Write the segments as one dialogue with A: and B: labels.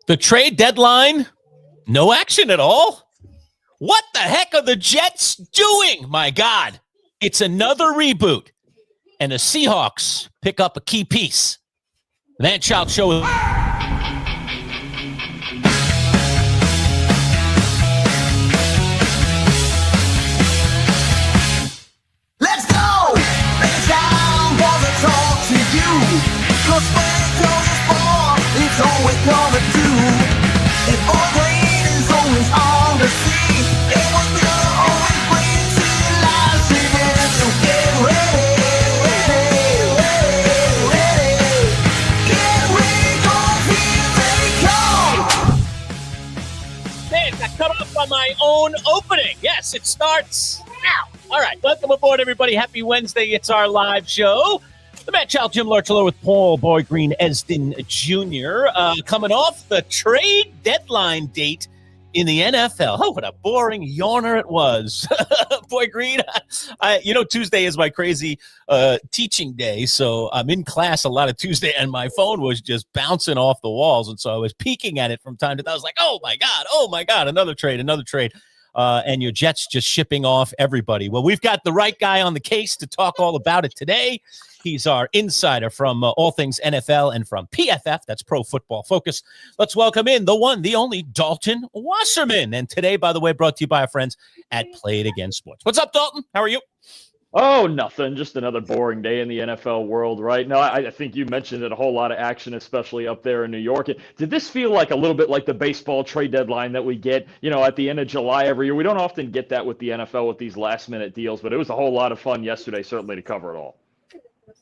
A: The trade deadline, no action at all? What the heck are the Jets doing? My God, it's another reboot. And the Seahawks pick up a key piece. The Manchild Show.
B: Let's go! It's time for the talk to you. 'Cause it's all we're gonna do. And Boy Green is always on the scene. And we're gonna always bring it to you live streaming. So get ready. Get ready, 'cause here they come.
A: Man, I cut off on my own opening. Yes, it starts now. All right, welcome aboard, everybody. Happy Wednesday. It's our live show. The Manchild Lerch Boy with Paul Boy Green Esden Jr. Coming off the trade deadline date in the NFL. Oh, what a boring yawner it was. Boy Green, Tuesday is my crazy teaching day, so I'm in class a lot of Tuesday, and my phone was just bouncing off the walls, and so I was peeking at it from time to time. I was like, oh, my God, another trade. And your Jets just shipping off everybody. Well, we've got the right guy on the case to talk all about it today. He's our insider from all things NFL and from PFF. That's Pro Football Focus. Let's welcome in the one, the only Dalton Wasserman. And today, by the way, brought to you by our friends at Play It Again Sports. What's up, Dalton? How are you?
C: Oh, nothing. Just another boring day in the NFL world, right? No, I think you mentioned it, a whole lot of action, especially up there in New York. Did this feel like a little bit like the baseball trade deadline that we get, at the end of July every year? We don't often get that with the NFL with these last-minute deals, but it was a whole lot of fun yesterday, certainly, to cover it all.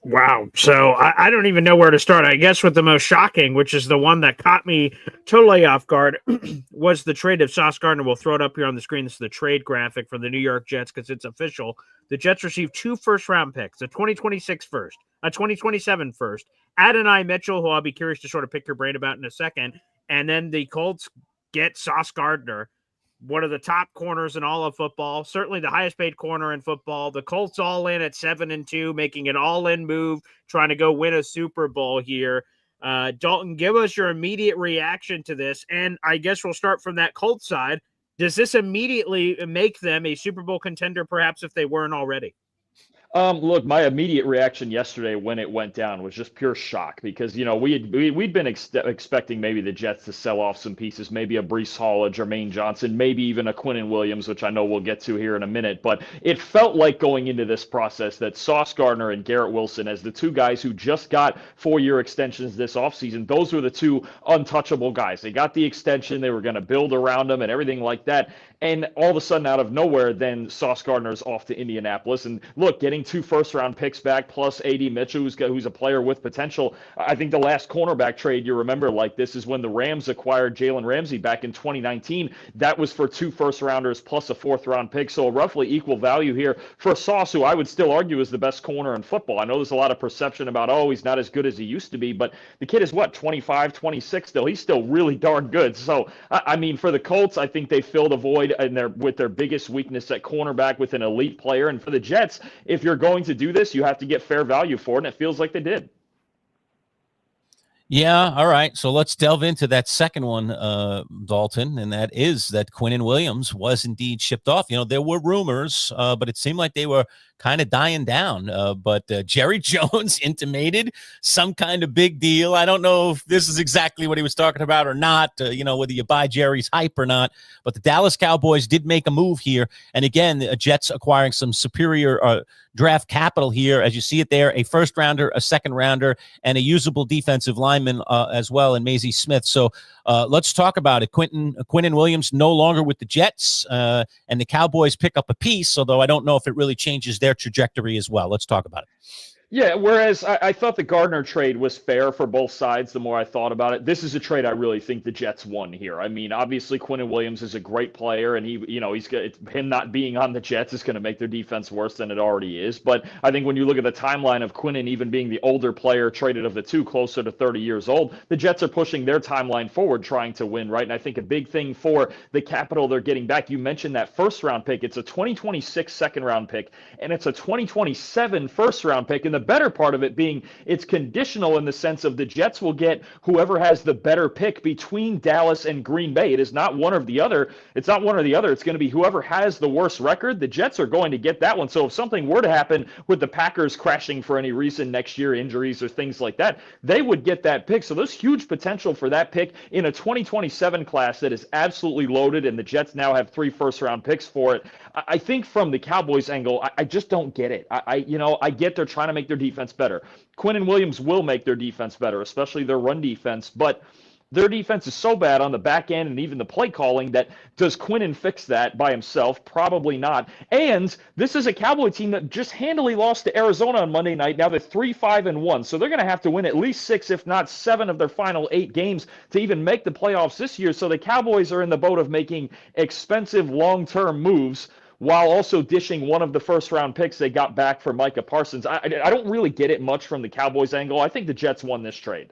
D: Wow. So I don't even know where to start. I guess with the most shocking, which is the one that caught me totally off guard, was the trade of Sauce Gardner. We'll throw it up here on the screen. This is the trade graphic for the New York Jets because it's official. The Jets received 2 first-round picks, a 2026 first, a 2027 first, Adonai Mitchell, who I'll be curious to sort of pick your brain about in a second, and then the Colts get Sauce Gardner, one of the top corners in all of football, certainly the highest paid corner in football. The Colts all in at 7-2, making an all-in move, trying to go win a Super Bowl here. Dalton, give us your immediate reaction to this. And I guess we'll start from that Colts side. Does this immediately make them a Super Bowl contender, perhaps if they weren't already?
C: Look, my immediate reaction yesterday when it went down was just pure shock because, we'd been expecting maybe the Jets to sell off some pieces, maybe a Breece Hall, a Jermaine Johnson, maybe even a Quinnen Williams, which I know we'll get to here in a minute. But it felt like going into this process that Sauce Gardner and Garrett Wilson, as the two guys who just got 4-year extensions this offseason, those were the two untouchable guys. They got the extension. They were going to build around them and everything like that. And all of a sudden, out of nowhere, then Sauce Gardner's off to Indianapolis. And look, getting 2 first-round picks back, plus A.D. Mitchell, who's a player with potential. I think the last cornerback trade you remember like this is when the Rams acquired Jalen Ramsey back in 2019. That was for 2 first-rounders plus a 4th-round pick, so a roughly equal value here for Sauce, who I would still argue is the best corner in football. I know there's a lot of perception about, he's not as good as he used to be, but the kid is, 25, 26 still. He's still really darn good. So, I mean, for the Colts, I think they filled a void with their biggest weakness at cornerback with an elite player. And for the Jets, if you're going to do this, you have to get fair value for it, and it feels like they did.
A: Yeah, all right. So let's delve into that second one, Dalton, and that is that Quinnen Williams was indeed shipped off. There were rumors, but it seemed like they were kind of dying down. But Jerry Jones intimated some kind of big deal. I don't know if this is exactly what he was talking about or not, whether you buy Jerry's hype or not. But the Dallas Cowboys did make a move here. And again, the Jets acquiring some superior draft capital here. As you see it there, a first rounder, a second rounder, and a usable defensive lineman as well in Maisie Smith. So let's talk about it. Quinnen Williams no longer with the Jets, and the Cowboys pick up a piece, although I don't know if it really changes their trajectory as well. Let's talk about it.
C: Yeah, whereas I thought the Gardner trade was fair for both sides the more I thought about it. This is a trade I really think the Jets won here. I mean, obviously Quinnen Williams is a great player, and him not being on the Jets is going to make their defense worse than it already is. But I think when you look at the timeline of Quinnen even being the older player traded of the two, closer to 30 years old, the Jets are pushing their timeline forward trying to win, right? And I think a big thing for the capital they're getting back, you mentioned that first-round pick. It's a 2026 second-round pick, and it's a 2027 first-round pick. And the better part of it being it's conditional in the sense of the Jets will get whoever has the better pick between Dallas and Green Bay. It is not one or the other. It's not one or the other. It's going to be whoever has the worst record. The Jets are going to get that one. So if something were to happen with the Packers crashing for any reason next year, injuries or things like that, they would get that pick. So there's huge potential for that pick in a 2027 class that is absolutely loaded, and the Jets now have 3 first-round picks for it. I think from the Cowboys angle, I just don't get it. I get they're trying to make their defense better. Quinnen Williams will make their defense better, especially their run defense, but their defense is so bad on the back end and even the play calling that does Quinnen fix that by himself? Probably not. And this is a Cowboy team that just handily lost to Arizona on Monday night. Now they're 3-5-1. So they're going to have to win at least 6, if not 7 of their final 8 games to even make the playoffs this year. So the Cowboys are in the boat of making expensive long-term moves while also dishing one of the first-round picks they got back for Micah Parsons. I don't really get it much from the Cowboys angle. I think the Jets won this trade.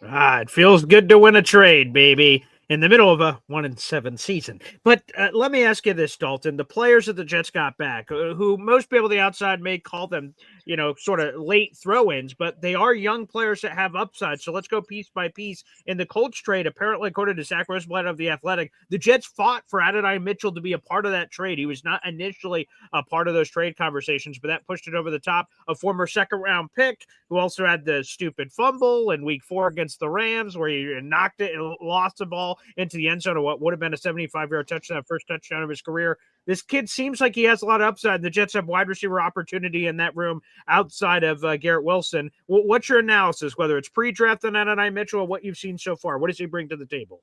D: It feels good to win a trade, baby, in the middle of a 1-7 season. But let me ask you this, Dalton. The players that the Jets got back, who most people on the outside may call them, sort of late throw-ins, but they are young players that have upside. So let's go piece by piece. In the Colts trade, apparently, according to Zach Rosenblatt of The Athletic, the Jets fought for Adonai Mitchell to be a part of that trade. He was not initially a part of those trade conversations, but that pushed it over the top. A former second-round pick who also had the stupid fumble in Week 4 against the Rams where he knocked it and lost the ball into the end zone of what would have been a 75-yard touchdown, first touchdown of his career. This kid seems like he has a lot of upside. The Jets have wide receiver opportunity in that room outside of Garrett Wilson. What's your analysis, whether it's pre-draft on Adonai Mitchell or what you've seen so far? What does he bring to the table?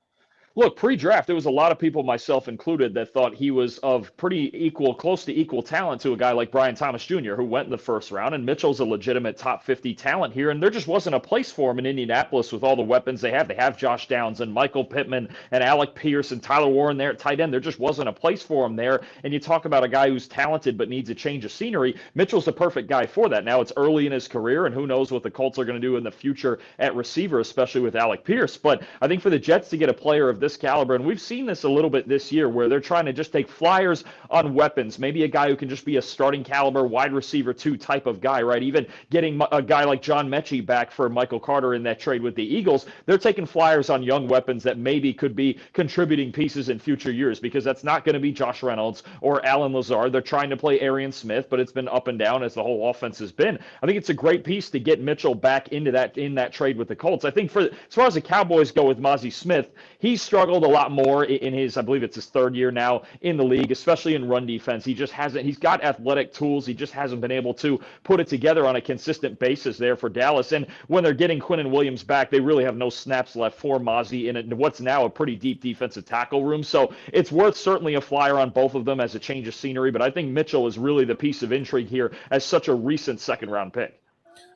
C: Look, pre-draft, there was a lot of people, myself included, that thought he was of pretty close to equal talent to a guy like Brian Thomas Jr., who went in the first round, and Mitchell's a legitimate top 50 talent here, and there just wasn't a place for him in Indianapolis with all the weapons they have. They have Josh Downs and Michael Pittman and Alec Pierce and Tyler Warren there at tight end. There just wasn't a place for him there, and you talk about a guy who's talented but needs a change of scenery. Mitchell's the perfect guy for that. Now, it's early in his career, and who knows what the Colts are going to do in the future at receiver, especially with Alec Pierce, but I think for the Jets to get a player of this caliber, and we've seen this a little bit this year where they're trying to just take flyers on weapons, maybe a guy who can just be a starting caliber wide receiver 2 type of guy, right? Even getting a guy like John Mechie back for Michael Carter in that trade with the Eagles, they're taking flyers on young weapons that maybe could be contributing pieces in future years, because that's not going to be Josh Reynolds or Alan Lazard. They're trying to play Arian Smith, but it's been up and down as the whole offense has been. I think it's a great piece to get Mitchell back into that in that trade with the Colts. I think as far as the Cowboys go with Mozzie Smith, he's struggled a lot more in his, I believe it's his 3rd year now in the league, especially in run defense. He just hasn't, he's got athletic tools. He just hasn't been able to put it together on a consistent basis there for Dallas. And when they're getting Quinnen Williams back, they really have no snaps left for Mozzie in what's now a pretty deep defensive tackle room. So it's worth certainly a flyer on both of them as a change of scenery. But I think Mitchell is really the piece of intrigue here as such a recent 2nd-round pick.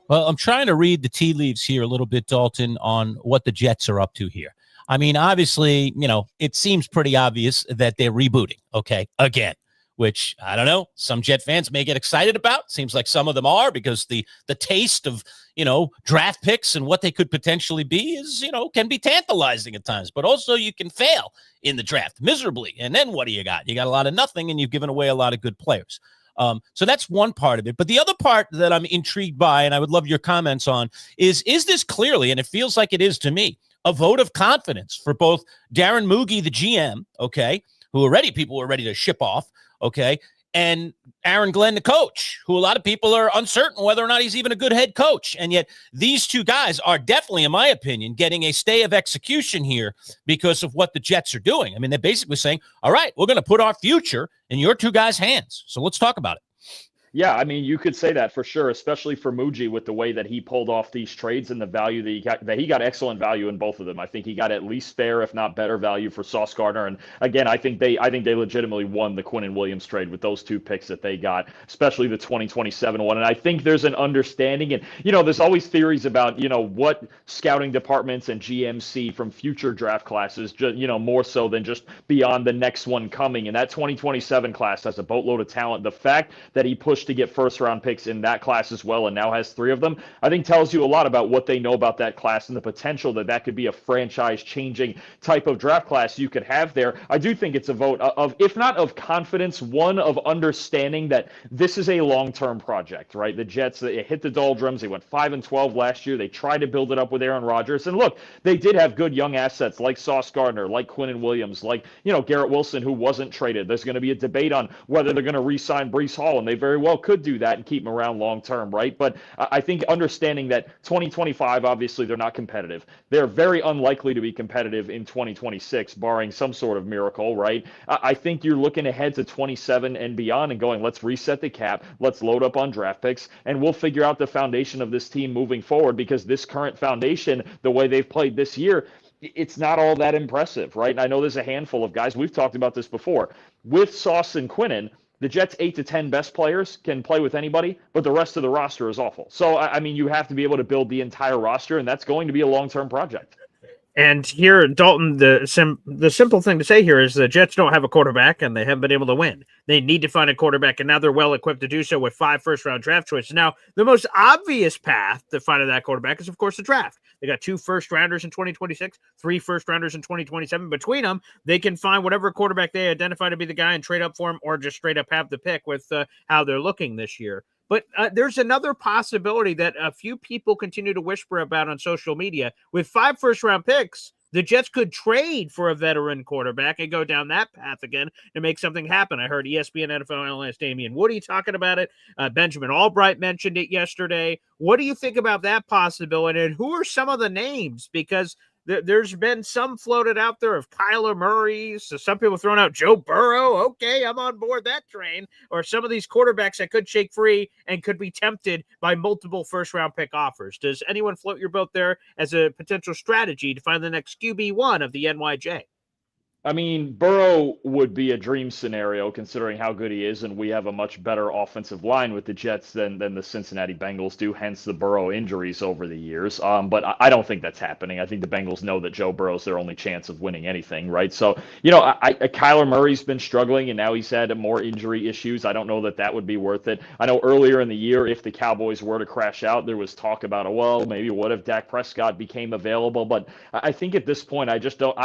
A: Well, I'm trying to read the tea leaves here a little bit, Dalton, on what the Jets are up to here. I mean, obviously, it seems pretty obvious that they're rebooting, okay, again, which, I don't know, some Jet fans may get excited about. Seems like some of them are, because the taste of, draft picks and what they could potentially be is, can be tantalizing at times. But also you can fail in the draft miserably. And then what do you got? You got a lot of nothing, and you've given away a lot of good players. So that's one part of it. But the other part that I'm intrigued by, and I would love your comments on, is this clearly, and it feels like it is to me, a vote of confidence for both Darren Moogie, the GM, okay, who already people were ready to ship off, okay, and Aaron Glenn, the coach, who a lot of people are uncertain whether or not he's even a good head coach. And yet these two guys are definitely, in my opinion, getting a stay of execution here because of what the Jets are doing. I mean, they're basically saying, all right, we're going to put our future in your two guys' hands. So let's talk about it.
C: Yeah, I mean, you could say that for sure, especially for Muji with the way that he pulled off these trades and the value that he got excellent value in both of them. I think he got at least fair, if not better, value for Sauce Gardner. And again, I think they legitimately won the Quinnen Williams trade with those 2 picks that they got, especially the 2027 one. And I think there's an understanding, and there's always theories about what scouting departments and GMC from future draft classes, more so than just beyond the next one coming. And that 2027 class has a boatload of talent. The fact that he pushed push to get first-round picks in that class as well, and now has 3 of them, I think tells you a lot about what they know about that class and the potential that could be a franchise-changing type of draft class you could have there. I do think it's a vote of, if not of confidence, one of understanding that this is a long-term project, right? The Jets, they hit the doldrums. They went 5-12 last year. They tried to build it up with Aaron Rodgers. And look, they did have good young assets like Sauce Gardner, like Quinnen Williams, like, Garrett Wilson, who wasn't traded. There's going to be a debate on whether they're going to re-sign Breece Hall, and they very well could do that and keep him around long-term, right? But I think understanding that 2025, obviously, they're not competitive. They're very unlikely to be competitive in 2026, barring some sort of miracle, right? I think you're looking ahead to 27 and beyond and going, let's reset the cap, let's load up on draft picks, and we'll figure out the foundation of this team moving forward, because this current foundation, the way they've played this year, it's not all that impressive, right? And I know there's a handful of guys, we've talked about this before, with Sauce and Quinnen, the Jets' 8 to 10 best players can play with anybody, but the rest of the roster is awful. So, I mean, you have to be able to build the entire roster, and that's going to be a long-term project.
D: And here, Dalton, the simple thing to say here is the Jets don't have a quarterback, and they haven't been able to win. They need to find a quarterback, and now they're well-equipped to do so with 5 first-round draft choices. Now, the most obvious path to finding that quarterback is, of course, the draft. They got 2 first-rounders in 2026, 3 first-rounders in 2027. Between them, they can find whatever quarterback they identify to be the guy and trade up for him, or just straight up have the pick with how they're looking this year. But there's another possibility that a few people continue to whisper about on social media. With 5 first-round picks, the Jets could trade for a veteran quarterback and go down that path again to make something happen. I heard ESPN NFL analyst Damian Woody talking about it. Benjamin Albright mentioned it yesterday. What do you think about that possibility? And who are some of the names? Because there's been some floated out there of Kyler Murray. So some people throwing out Joe Burrow. Okay, I'm on board that train. Or some of these quarterbacks that could shake free and could be tempted by multiple first-round pick offers. Does anyone float your boat there as a potential strategy to find the next QB1 of the NYJ?
C: I mean, Burrow would be a dream scenario considering how good he is, and we have a much better offensive line with the Jets than the Cincinnati Bengals do, hence the Burrow injuries over the years. But I don't think that's happening. I think the Bengals know that Joe Burrow's their only chance of winning anything, right? So, Kyler Murray's been struggling, and now he's had more injury issues. I don't know that would be worth it. I know earlier in the year, if the Cowboys were to crash out, there was talk about, maybe what if Dak Prescott became available? But I think at this point, I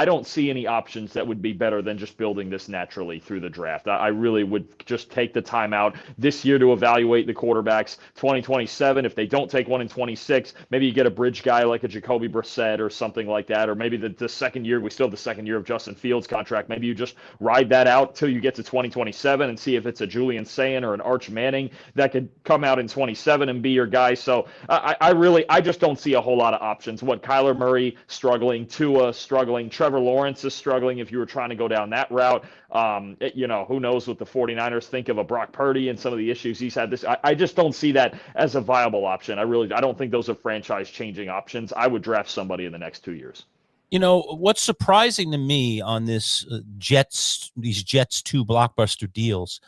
C: don't see any options that would be better than just building this naturally through the draft. I really would just take the time out this year to evaluate the quarterbacks. 2027, if they don't take one in 26, maybe you get a bridge guy like a Jacoby Brissett or something like that, or maybe the second year, we still have the second year of Justin Fields' contract. Maybe you just ride that out till you get to 2027 and see if it's a Julian Sayin or an Arch Manning that could come out in 27 and be your guy. So I just don't see a whole lot of options. Kyler Murray struggling, Tua struggling, Trevor Lawrence is struggling if you were trying to go down that route. Who knows what the 49ers think of a Brock Purdy and some of the issues he's had. I just don't see that as a viable option. I don't think those are franchise-changing options. I would draft somebody in the next 2 years.
A: What's surprising to me on these Jets 2 blockbuster deals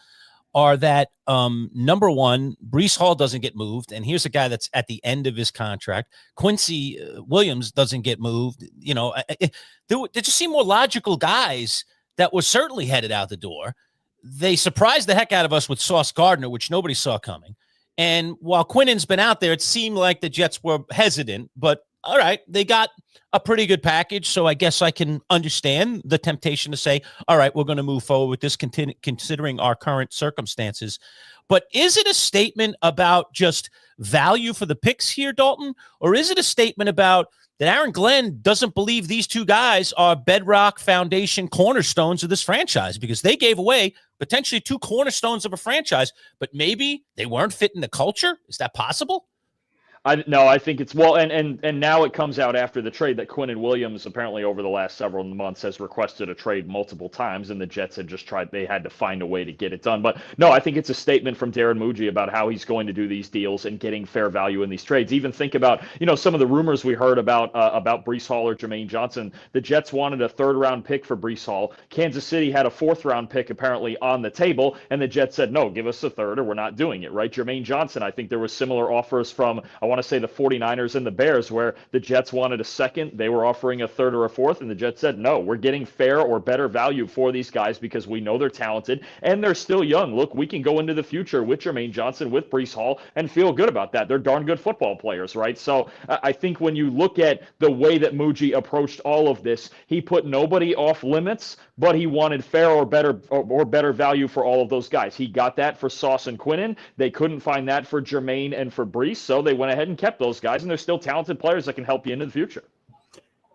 A: are that, number one, Breece Hall doesn't get moved, and here's a guy that's at the end of his contract. Quincy Williams doesn't get moved. There just seem more logical guys that were certainly headed out the door. They surprised the heck out of us with Sauce Gardner, which nobody saw coming. And while Quinnen's been out there, it seemed like the Jets were hesitant, but all right, they got a pretty good package, so I guess I can understand the temptation to say, all right, we're going to move forward with this considering our current circumstances. But is it a statement about just value for the picks here, Dalton? Or is it a statement about that Aaron Glenn doesn't believe these 2 guys are bedrock foundation cornerstones of this franchise, because they gave away potentially 2 cornerstones of a franchise, but maybe they weren't fitting the culture? Is that possible?
C: I think it's and now it comes out after the trade that Quinnen Williams apparently over the last several months has requested a trade multiple times, and the Jets had they had to find a way to get it done. But no, I think it's a statement from Darren Muji about how he's going to do these deals and getting fair value in these trades. Even think about, some of the rumors we heard about Breece Hall or Jermaine Johnson. The Jets wanted a 3rd-round pick for Breece Hall. Kansas City had a 4th-round pick apparently on the table, and the Jets said, no, give us a 3rd or we're not doing it, right? Jermaine Johnson, I think there were similar offers from, I want want to say the 49ers and the Bears, where the Jets wanted a second, they were offering a third or a fourth, and the Jets said, no, we're getting fair or better value for these guys because we know they're talented and they're still young. Look, we can go into the future with Jermaine Johnson, with Breece Hall, and feel good about that. They're darn good football players, right? So I think when you look at the way that Muji approached all of this, he put nobody off limits, but he wanted fair or better value for all of those guys. He got that for Sauce and Quinnen. They couldn't find that for Jermaine and for Breece, so they went ahead and kept those guys, and they're still talented players that can help you into the future.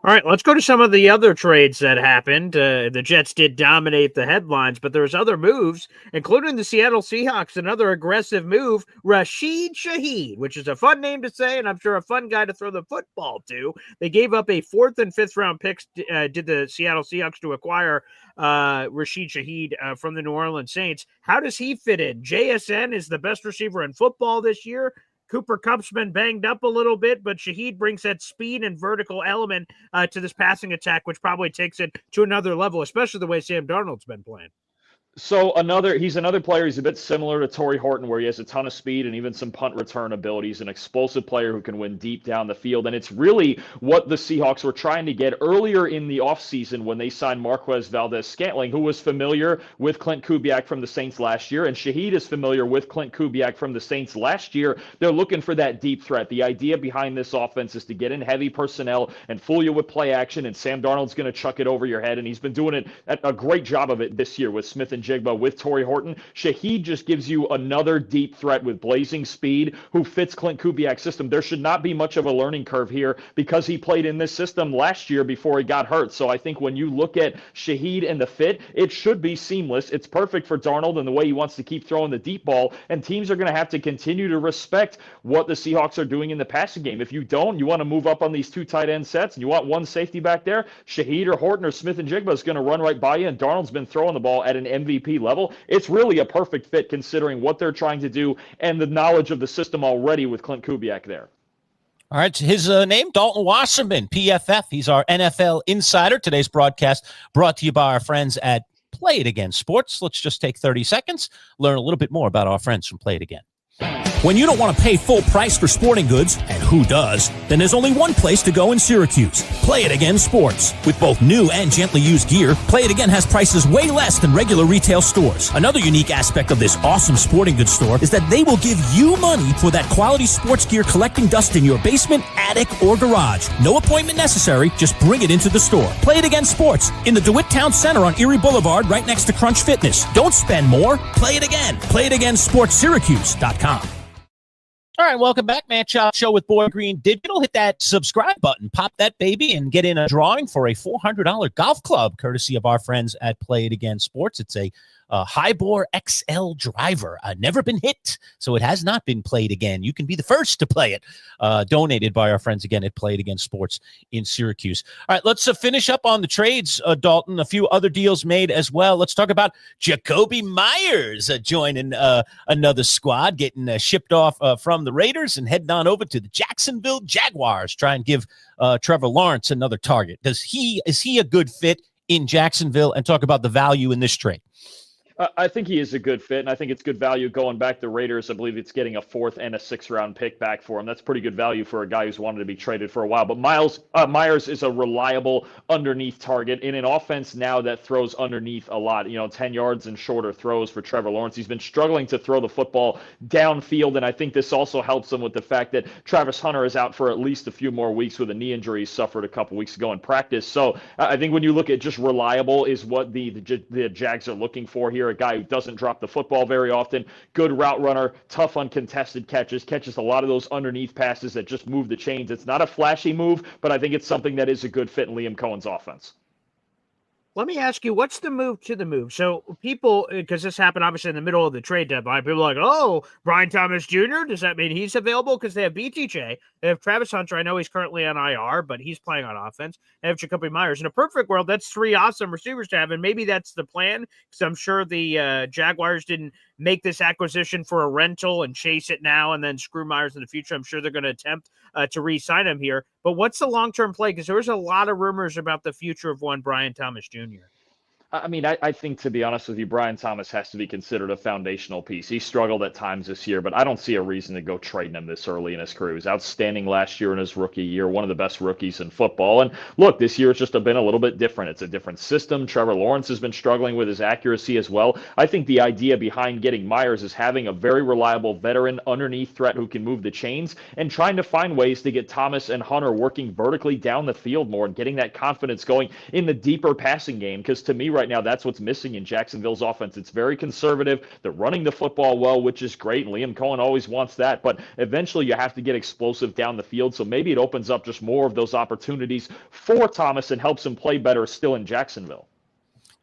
D: All right, let's go to some of the other trades that happened. The Jets did dominate the headlines, but there's other moves, including the Seattle Seahawks, another aggressive move, Rashid Shaheed, which is a fun name to say, and I'm sure a fun guy to throw the football to. They gave up a 4th and 5th round picks, did the Seattle Seahawks, to acquire Rashid Shaheed from the New Orleans Saints. How does he fit in? JSN is the best receiver in football this year. Cooper Kupp's been banged up a little bit, but Shaheed brings that speed and vertical element to this passing attack, which probably takes it to another level, especially the way Sam Darnold's been playing.
C: So he's another player. He's a bit similar to Torrey Horton, where he has a ton of speed and even some punt return abilities, an explosive player who can win deep down the field. And it's really what the Seahawks were trying to get earlier in the offseason when they signed Marquez Valdez-Scantling, who was familiar with Clint Kubiak from the Saints last year. And Shaheed is familiar with Clint Kubiak from the Saints last year. They're looking for that deep threat. The idea behind this offense is to get in heavy personnel and fool you with play action. And Sam Darnold's going to chuck it over your head. And he's been doing it a great job of it this year with Smith and Jigba, with Torrey Horton. Shaheed just gives you another deep threat with blazing speed who fits Clint Kubiak's system. There should not be much of a learning curve here because he played in this system last year before he got hurt. So I think when you look at Shaheed and the fit, it should be seamless. It's perfect for Darnold and the way he wants to keep throwing the deep ball, and teams are going to have to continue to respect what the Seahawks are doing in the passing game. If you don't, you want to move up on these 2 tight end sets and you want one safety back there, Shaheed or Horton or Smith and Jigba is going to run right by you, and Darnold's been throwing the ball at an MVP level. It's really a perfect fit considering what they're trying to do and the knowledge of the system already with Clint Kubiak there.
A: All right, his name, Dalton Wasserman, PFF. He's our NFL insider. Today's broadcast brought to you by our friends at Play It Again Sports. Let's just take 30 seconds, learn a little bit more about our friends from Play It Again.
E: When you don't want to pay full price for sporting goods, and who does, then there's only one place to go in Syracuse. Play It Again Sports. With both new and gently used gear, Play It Again has prices way less than regular retail stores. Another unique aspect of this awesome sporting goods store is that they will give you money for that quality sports gear collecting dust in your basement, attic, or garage. No appointment necessary, just bring it into the store. Play It Again Sports in the DeWitt Town Center on Erie Boulevard right next to Crunch Fitness. Don't spend more, play it again. PlayItAgainSportsSyracuse.com.
A: All right, welcome back. Manchild Show with Boy Green Digital. Hit that subscribe button, pop that baby, and get in a drawing for a $400 golf club, courtesy of our friends at Play It Again Sports. It's a Hybor XL driver. Never been hit, so it has not been played again. You can be the first to play it. Donated by our friends again at Play It Again Sports in Syracuse. All right, let's finish up on the trades, Dalton. A few other deals made as well. Let's talk about Jacoby Myers joining another squad, getting shipped off from the Raiders and heading on over to the Jacksonville Jaguars. Try and give Trevor Lawrence another target. Is he a good fit in Jacksonville? And talk about the value in this trade.
C: I think he is a good fit, and I think it's good value going back to Raiders. I believe it's getting a 4th and a 6th round pick back for him. That's pretty good value for a guy who's wanted to be traded for a while. But Myers is a reliable underneath target in an offense now that throws underneath a lot. 10 yards and shorter throws for Trevor Lawrence. He's been struggling to throw the football downfield, and I think this also helps him with the fact that Travis Hunter is out for at least a few more weeks with a knee injury he suffered a couple weeks ago in practice. So I think when you look at just reliable is what the Jags are looking for here. A guy who doesn't drop the football very often, good route runner, tough uncontested catches a lot of those underneath passes that just move the chains. It's not a flashy move, but I think it's something that is a good fit in Liam Cohen's offense.
D: Let me ask you, what's the move to the move? So people, because this happened obviously in the middle of the trade deadline, people are like, oh, Brian Thomas Jr., does that mean he's available? Because they have BTJ. They have Travis Hunter. I know he's currently on IR, but he's playing on offense. They have Jacoby Myers. In a perfect world, that's 3 awesome receivers to have, and maybe that's the plan, because I'm sure the Jaguars didn't make this acquisition for a rental and chase it now and then screw Myers in the future. I'm sure they're going to attempt to re-sign him here. But what's the long-term play? Because there was a lot of rumors about the future of one Brian Thomas Jr.
C: I mean, I think, to be honest with you, Brian Thomas has to be considered a foundational piece. He struggled at times this year, but I don't see a reason to go trading him this early in his career. He was outstanding last year in his rookie year, one of the best rookies in football. And look, this year it's just been a little bit different. It's a different system. Trevor Lawrence has been struggling with his accuracy as well. I think the idea behind getting Myers is having a very reliable veteran underneath threat who can move the chains and trying to find ways to get Thomas and Hunter working vertically down the field more and getting that confidence going in the deeper passing game. Because to me, right now, that's what's missing in Jacksonville's offense. It's very conservative. They're running the football well, which is great. And Liam Cohen always wants that. But eventually you have to get explosive down the field. So maybe it opens up just more of those opportunities for Thomas and helps him play better still in Jacksonville.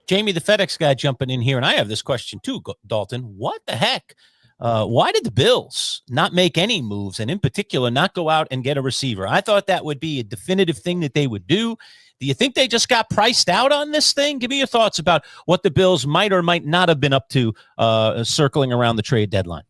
E: Jamie, the FedEx guy, jumping in here, and I have this question too, Dalton. What the heck? Why did the Bills not make any moves, and in particular not go out and get a receiver? I thought that would be a definitive thing that they would do. Do you think they just got priced out on this thing? Give me your thoughts about what the Bills might or might not have been up to circling around the trade deadline.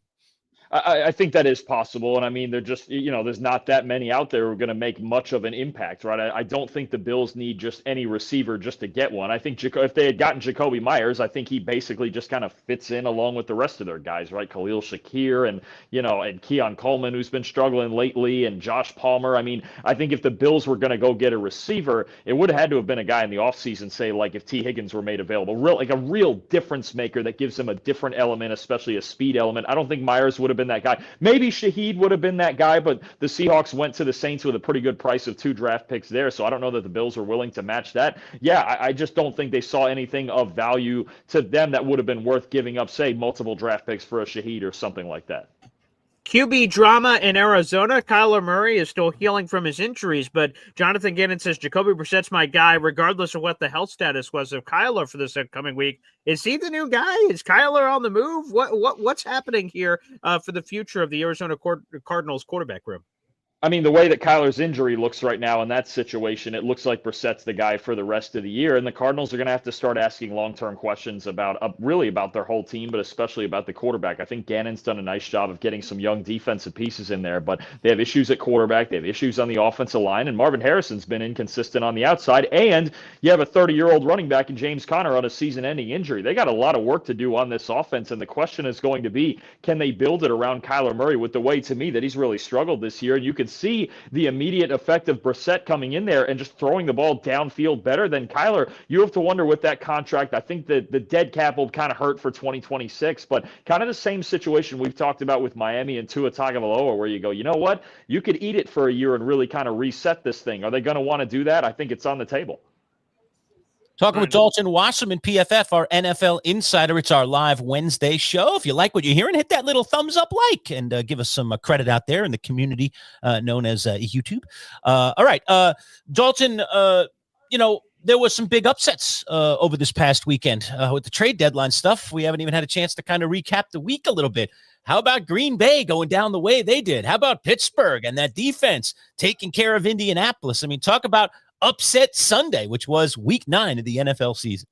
C: I think that is possible. And I mean, they're just, there's not that many out there who are going to make much of an impact, right? I don't think the Bills need just any receiver just to get one. I think if they had gotten Jacoby Myers, I think he basically just kind of fits in along with the rest of their guys, right? Khalil Shakir and, and Keon Coleman, who's been struggling lately, and Josh Palmer. I mean, I think if the Bills were going to go get a receiver, it would have had to have been a guy in the offseason, say, like if T. Higgins were made available, like a real difference maker that gives him a different element, especially a speed element. I don't think Myers would have been that guy. Maybe Shaheed would have been that guy, but the Seahawks went to the Saints with a pretty good price of 2 draft picks there, so I don't know that the Bills were willing to match that. Yeah, I just don't think they saw anything of value to them that would have been worth giving up, say, multiple draft picks for a Shaheed or something like that.
D: QB drama in Arizona. Kyler Murray is still healing from his injuries, but Jonathan Gannon says Jacoby Brissett's my guy, regardless of what the health status was of Kyler for this upcoming week. Is he the new guy? Is Kyler on the move? What's happening here for the future of the Arizona Cardinals quarterback room?
C: I mean, the way that Kyler's injury looks right now in that situation, it looks like Brissett's the guy for the rest of the year. And the Cardinals are going to have to start asking long-term questions about really about their whole team, but especially about the quarterback. I think Gannon's done a nice job of getting some young defensive pieces in there, but they have issues at quarterback. They have issues on the offensive line, and Marvin Harrison's been inconsistent on the outside. And you have a 30-year-old running back in James Conner on a season-ending injury. They got a lot of work to do on this offense, and the question is going to be, can they build it around Kyler Murray with the way, to me, that he's really struggled this year? And you can see the immediate effect of Brissett coming in there and just throwing the ball downfield better than Kyler. You have to wonder with that contract. I think that the dead cap will kind of hurt for 2026, but kind of the same situation we've talked about with Miami and Tua Tagovailoa, where you go, you know what? You could eat it for a year and really kind of reset this thing. Are they going to want to do that? I think it's on the table.
E: Talking with Dalton Wasserman, PFF, our NFL insider. It's our live Wednesday show. If you like what you're hearing, hit that little thumbs up like and give us some credit out there in the community known as YouTube. All right. Dalton, there was some big upsets over this past weekend with the trade deadline stuff. We haven't even had a chance to kind of recap the week a little bit. How about Green Bay going down the way they did? How about Pittsburgh and that defense taking care of Indianapolis? I mean, talk about upset Sunday, which was week 9 of the NFL season.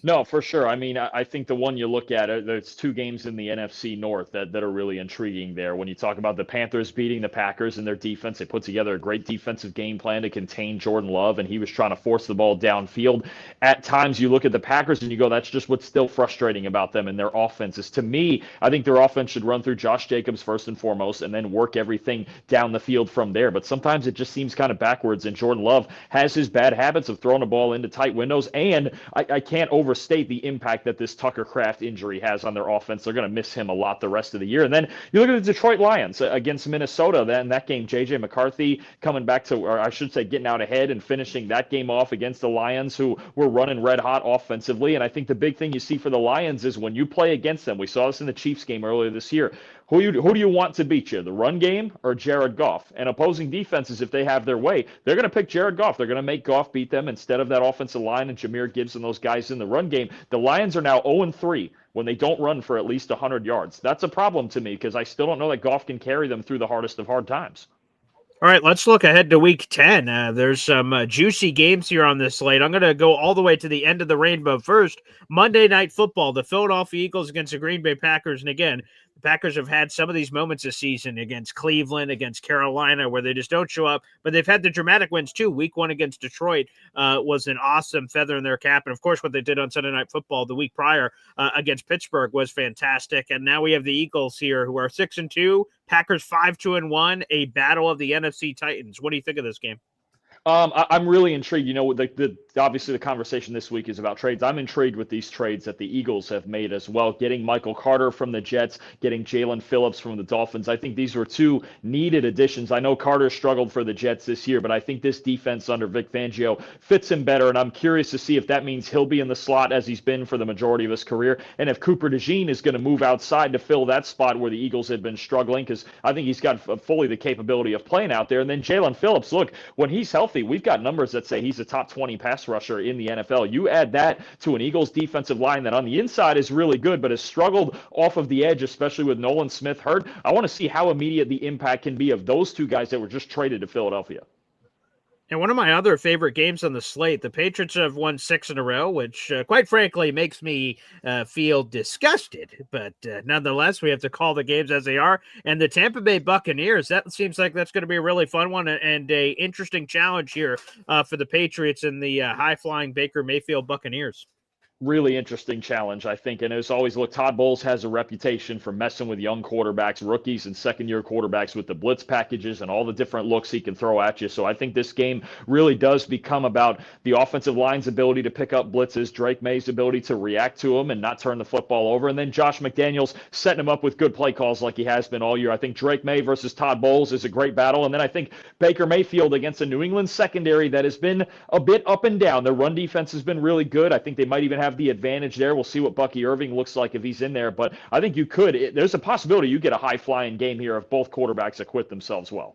C: No, for sure. I mean, I think the one you look at, there's 2 games in the NFC North that are really intriguing there. When you talk about the Panthers beating the Packers and their defense, they put together a great defensive game plan to contain Jordan Love, and he was trying to force the ball downfield. At times, you look at the Packers and you go, that's just what's still frustrating about them and their offenses. To me, I think their offense should run through Josh Jacobs first and foremost and then work everything down the field from there. But sometimes it just seems kind of backwards, and Jordan Love has his bad habits of throwing the ball into tight windows, and I can't overstate the impact that this Tucker Kraft injury has on their offense. They're going to miss him a lot the rest of the year. And then you look at the Detroit Lions against Minnesota. Then that game, J.J. McCarthy coming back to, or I should say getting out ahead and finishing that game off against the Lions, who were running red hot offensively. And I think the big thing you see for the Lions is when you play against them, we saw this in the Chiefs game earlier this year, who do you want to beat you, the run game or Jared Goff? And opposing defenses, if they have their way, they're going to pick Jared Goff. They're going to make Goff beat them instead of that offensive line and Jahmyr Gibbs and those guys in the run game. The Lions are now 0-3 when they don't run for at least 100 yards. That's a problem to me because I still don't know that Goff can carry them through the hardest of hard times.
D: All right, let's look ahead to week 10. There's some juicy games here on this slate. I'm going to go all the way to the end of the rainbow first. Monday Night Football, the Philadelphia Eagles against the Green Bay Packers. And again, Packers have had some of these moments this season against Cleveland, against Carolina, where they just don't show up, but they've had the dramatic wins too. Week 1 against Detroit was an awesome feather in their cap. And of course, what they did on Sunday Night Football the week prior against Pittsburgh was fantastic. And now we have the Eagles here who are 6-2, Packers 5-1, a battle of the NFC Titans. What do you think of this game?
C: I'm really intrigued. You know, obviously the conversation this week is about trades. I'm intrigued with these trades that the Eagles have made as well. Getting Michael Carter from the Jets, getting Jalen Phillips from the Dolphins. I think these were 2 needed additions. I know Carter struggled for the Jets this year, but I think this defense under Vic Fangio fits him better, and I'm curious to see if that means he'll be in the slot as he's been for the majority of his career, and if Cooper DeJean is going to move outside to fill that spot where the Eagles had been struggling, because I think he's got fully the capability of playing out there. And then Jalen Phillips, look, when he's healthy, we've got numbers that say he's a top 20 pass rusher in the NFL. You add that to an Eagles defensive line that on the inside is really good, but has struggled off of the edge, especially with Nolan Smith hurt. I want to see how immediate the impact can be of those 2 guys that were just traded to Philadelphia.
D: And one of my other favorite games on the slate, the Patriots have won 6 in a row, which quite frankly makes me feel disgusted. But nonetheless, we have to call the games as they are. And the Tampa Bay Buccaneers, that seems like that's going to be a really fun one and a interesting challenge here for the Patriots and the high-flying Baker Mayfield Buccaneers.
C: Really interesting challenge, I think. And as always, look, Todd Bowles has a reputation for messing with young quarterbacks, rookies and second-year quarterbacks with the blitz packages and all the different looks he can throw at you. So I think this game really does become about the offensive line's ability to pick up blitzes, Drake May's ability to react to them and not turn the football over, and then Josh McDaniels setting him up with good play calls like he has been all year. I think Drake May versus Todd Bowles is a great battle. And then I think Baker Mayfield against a New England secondary that has been a bit up and down. Their run defense has been really good. I think they might even have the advantage there. We'll see what Bucky Irving looks like if he's in there, but I think there's a possibility you get a high-flying game here if both quarterbacks acquit themselves well.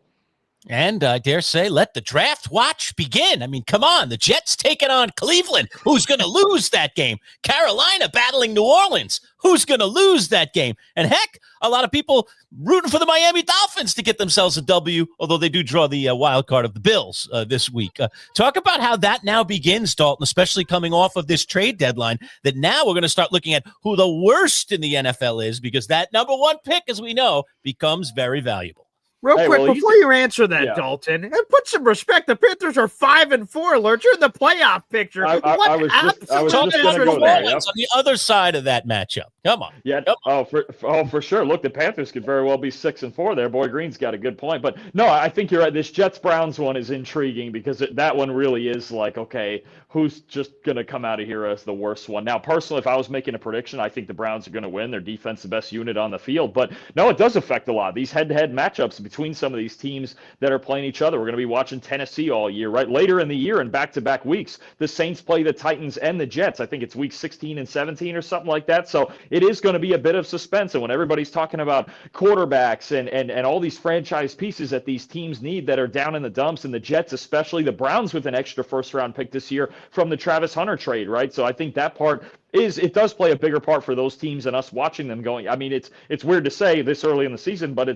E: And I dare say, let the draft watch begin. I mean, come on, the Jets taking on Cleveland. Who's going to lose that game? Carolina battling New Orleans. Who's going to lose that game? And heck, a lot of people rooting for the Miami Dolphins to get themselves a W, although they do draw the wild card of the Bills this week. Talk about how that now begins, Dalton, especially coming off of this trade deadline, that now we're going to start looking at who the worst in the NFL is, because that number 1 pick, as we know, becomes very valuable.
D: Real quick, before you answer that, Dalton, and put some respect. The Panthers are 5-4, Lerch. You're in the playoff picture.
C: I was just going to go there.
E: On the other side of that matchup. Come on.
C: Yeah. For sure. Look, the Panthers could very well be 6-4 there. Boy Green's got a good point. But no, I think you're right. This Jets-Browns one is intriguing because that one really is like, okay, who's just going to come out of here as the worst one? Now, personally, if I was making a prediction, I think the Browns are going to win. Their defense, the best unit on the field. But no, it does affect a lot. These head-to-head matchups between some of these teams that are playing each other. We're going to be watching Tennessee all year, right? Later in the year and back-to-back weeks, the Saints play the Titans and the Jets. I think it's week 16 and 17 or something like that. So it is going to be a bit of suspense. And when everybody's talking about quarterbacks and all these franchise pieces that these teams need that are down in the dumps, and the Jets, especially the Browns with an extra first-round pick this year from the Travis Hunter trade, right? So I think that part it does play a bigger part for those teams and us watching them going. I mean, it's weird to say this early in the season, but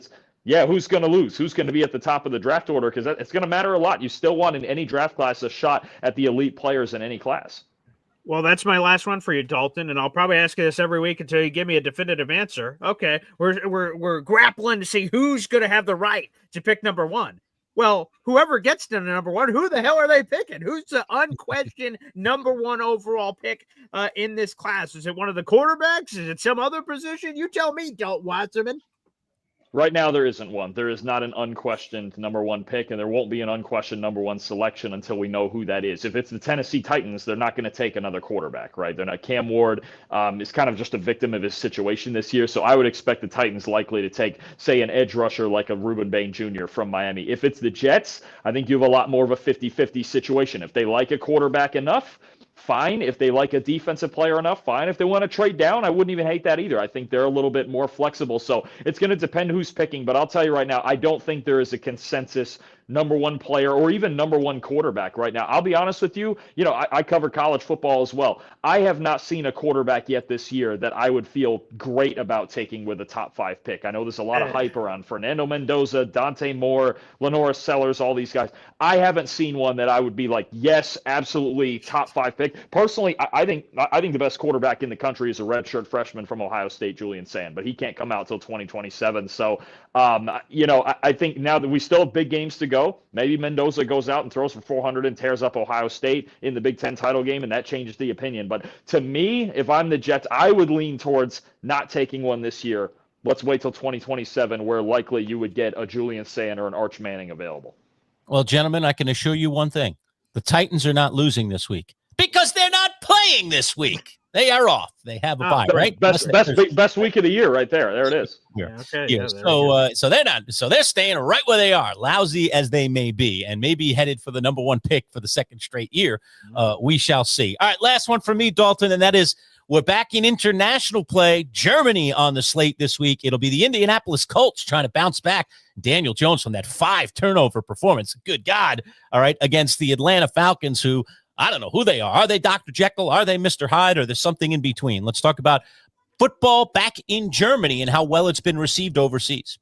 C: who's going to lose? Who's going to be at the top of the draft order? Because it's going to matter a lot. You still want in any draft class a shot at the elite players in any class.
D: Well, that's my last one for you, Dalton, and I'll probably ask you this every week until you give me a definitive answer. Okay, we're grappling to see who's going to have the right to pick number 1. Well, whoever gets to number 1, who the hell are they picking? Who's the unquestioned number 1 overall pick in this class? Is it one of the quarterbacks? Is it some other position? You tell me, Dalton Wasserman.
C: Right now, there isn't one. There is not an unquestioned number 1 pick, and there won't be an unquestioned number 1 selection until we know who that is. If it's the Tennessee Titans, they're not going to take another quarterback, right? They're not. Cam Ward is kind of just a victim of his situation this year, so I would expect the Titans likely to take, say, an edge rusher like a Reuben Bain Jr. from Miami. If it's the Jets, I think you have a lot more of a 50-50 situation. If they like a quarterback enough, fine. If they like a defensive player enough, fine. If they want to trade down, I wouldn't even hate that either. I think they're a little bit more flexible. So it's going to depend who's picking. But I'll tell you right now, I don't think there is a consensus number one player or even number one quarterback right now. I'll be honest with you. I cover college football as well. I have not seen a quarterback yet this year that I would feel great about taking with a top 5 pick. I know there's a lot of hype around Fernando Mendoza, Dante Moore, Lenora Sellers, all these guys. I haven't seen one that I would be like, yes, absolutely top 5 pick. Personally, I think the best quarterback in the country is a redshirt freshman from Ohio State, Julian Sand, but he can't come out till 2027. So, I think now that we still have big games to go, maybe Mendoza goes out and throws for 400 and tears up Ohio State in the Big Ten title game, and that changes the opinion. But to me, if I'm the Jets, I would lean towards not taking one this year. Let's wait till 2027, where likely you would get a Julian Sand or an Arch Manning available.
E: Well, gentlemen, I can assure you one thing. The Titans are not losing this week because they're not playing this week. They are off. They have a bye, right?
C: Best week of the year right there. There it is.
E: Yeah. Okay. Yeah. So they're not. So they're staying right where they are, lousy as they may be, and maybe headed for the number 1 pick for the second straight year. We shall see. All right, last one for me, Dalton, and that is we're back in international play. Germany on the slate this week. It'll be the Indianapolis Colts trying to bounce back. Daniel Jones from that 5-turnover performance. Good God. All right, against the Atlanta Falcons, who I don't know who they are. Are they Dr. Jekyll? Are they Mr. Hyde? Or there's something in between? Let's talk about football back in Germany and how well it's been received overseas.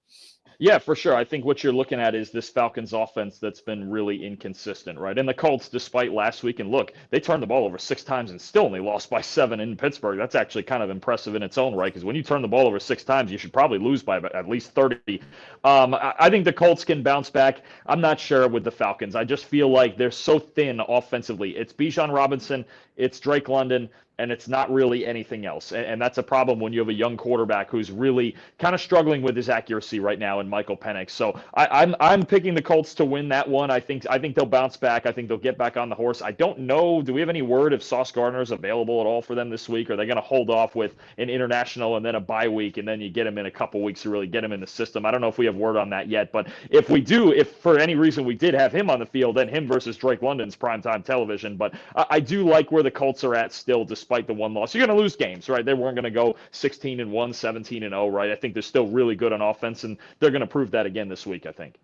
C: Yeah, for sure. I think what you're looking at is this Falcons offense that's been really inconsistent, right? And the Colts, despite last week, and look, they turned the ball over 6 times and still only lost by 7 in Pittsburgh. That's actually kind of impressive in its own right, because when you turn the ball over 6 times, you should probably lose by at least 30. I think the Colts can bounce back. I'm not sure with the Falcons. I just feel like they're so thin offensively. It's Bijan Robinson, it's Drake London, and it's not really anything else. And that's a problem when you have a young quarterback who's really kind of struggling with his accuracy right now in Michael Penix. So I'm picking the Colts to win that one. I think they'll bounce back. I think they'll get back on the horse. I don't know. Do we have any word if Sauce Gardner is available at all for them this week? Are they going to hold off with an international and then a bye week, and then you get him in a couple weeks to really get him in the system? I don't know if we have word on that yet. But if we do, if for any reason we did have him on the field, then him versus Drake London's primetime television. But I do like where the Colts are at still, despite the one loss. You're going to lose games, right? They weren't going to go 16-1, 17-0, right? I think they're still really good on offense, and they're going to prove that again this week, I think.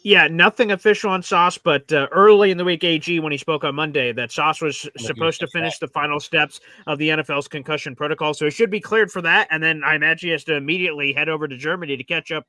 D: Yeah, nothing official on Sauce, but early in the week, AG, when he spoke on Monday, that Sauce was supposed to finish the final steps of the NFL's concussion protocol, so he should be cleared for that, and then I imagine he has to immediately head over to Germany to catch up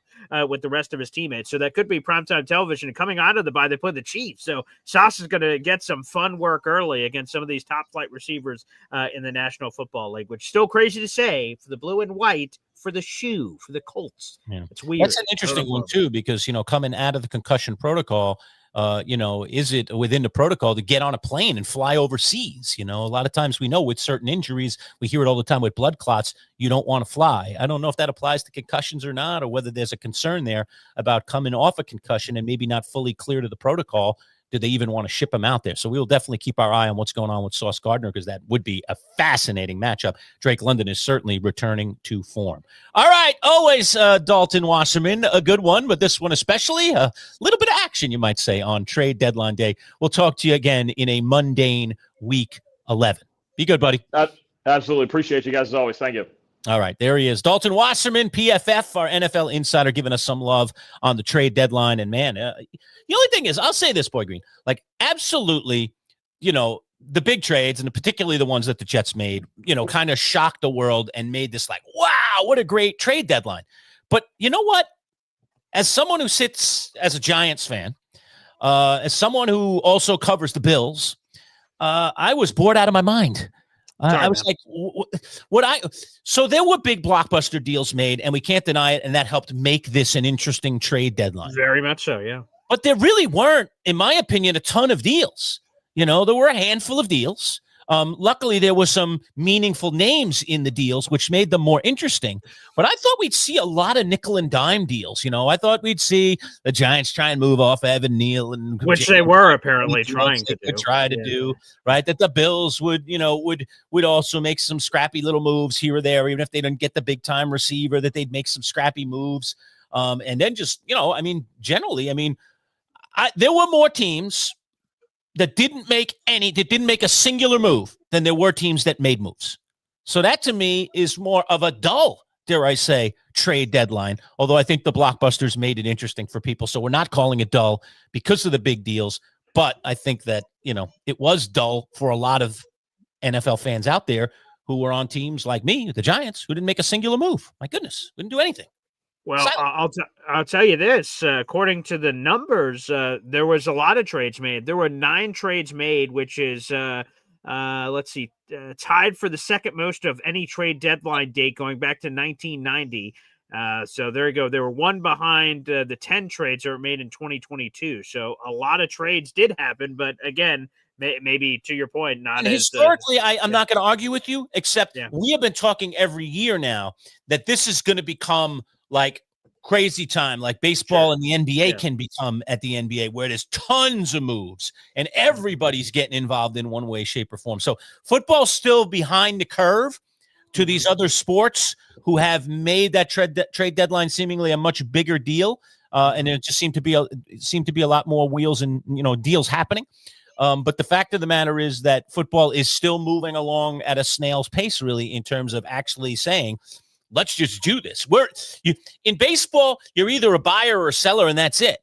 D: with the rest of his teammates, so that could be primetime television. And coming out of the bye, they play the Chiefs, so Sauce is going to get some fun work early against some of these top-flight receivers in the National Football League, which is still crazy to say for the blue and white, for the shoe, for the Colts.
E: Yeah.
D: It's weird.
E: That's an interesting one, too, because, coming out of the concussion protocol, is it within the protocol to get on a plane and fly overseas? A lot of times we know with certain injuries, we hear it all the time with blood clots, you don't want to fly. I don't know if that applies to concussions or not, or whether there's a concern there about coming off a concussion and maybe not fully clear to the protocol. Do they even want to ship him out there? So we will definitely keep our eye on what's going on with Sauce Gardner, because that would be a fascinating matchup. Drake London is certainly returning to form. All right, always Dalton Wasserman, a good one, but this one especially, a little bit of action, you might say, on trade deadline day. We'll talk to you again in a mundane week 11. Be good, buddy.
C: Absolutely. Appreciate you guys as always. Thank you.
E: All right, there he is. Dalton Wasserman, PFF, our NFL insider, giving us some love on the trade deadline. And, man, the only thing is, I'll say this, Boy Green, absolutely, the big trades, and particularly the ones that the Jets made, kind of shocked the world and made this wow, what a great trade deadline. But you know what? As someone who sits as a Giants fan, as someone who also covers the Bills, I was bored out of my mind. I was like, so there were big blockbuster deals made, and we can't deny it, and that helped make this an interesting trade deadline.
D: Very much so, yeah.
E: But there really weren't, in my opinion, a ton of deals. There were a handful of deals. Luckily, there were some meaningful names in the deals, which made them more interesting. But I thought we'd see a lot of nickel and dime deals. I thought weuld see the Giants try and move off Evan Neal, and
D: which they were apparently trying to
E: do. Right? That the Bills would also make some scrappy little moves here or there, even if they didn't get the big time receiver. That they'd make some scrappy moves, and then just generally, there were more teams that didn't make a singular move than there were teams that made moves. So that to me is more of a dull
A: dare I say, trade deadline, although I think the blockbusters made it interesting for people. So we're not calling it dull because of the big deals. But I think that, it was dull for a lot of NFL fans out there who were on teams like me, the Giants, who didn't make a singular move. My goodness, didn't do anything.
D: Well, I'll tell you this. According to the numbers, there was a lot of trades made. There were 9 trades made, which is let's see, tied for the second most of any trade deadline date going back to 1990. So there you go. They were one behind the 10 trades that were made in 2022. So a lot of trades did happen, but again, maybe to your point, not
A: and
D: as
A: historically. I'm not going to argue with you, except we have been talking every year now that this is going to become like crazy time, like baseball and the NBA can become at the NBA, where there's tons of moves and everybody's getting involved in one way, shape, or form. So football's still behind the curve to these other sports who have made that trade deadline seemingly a much bigger deal, and it just seemed to be a lot more wheels and deals happening. But the fact of the matter is that football is still moving along at a snail's pace, really, in terms of actually saying, let's just do this. In baseball, you're either a buyer or a seller, and that's it.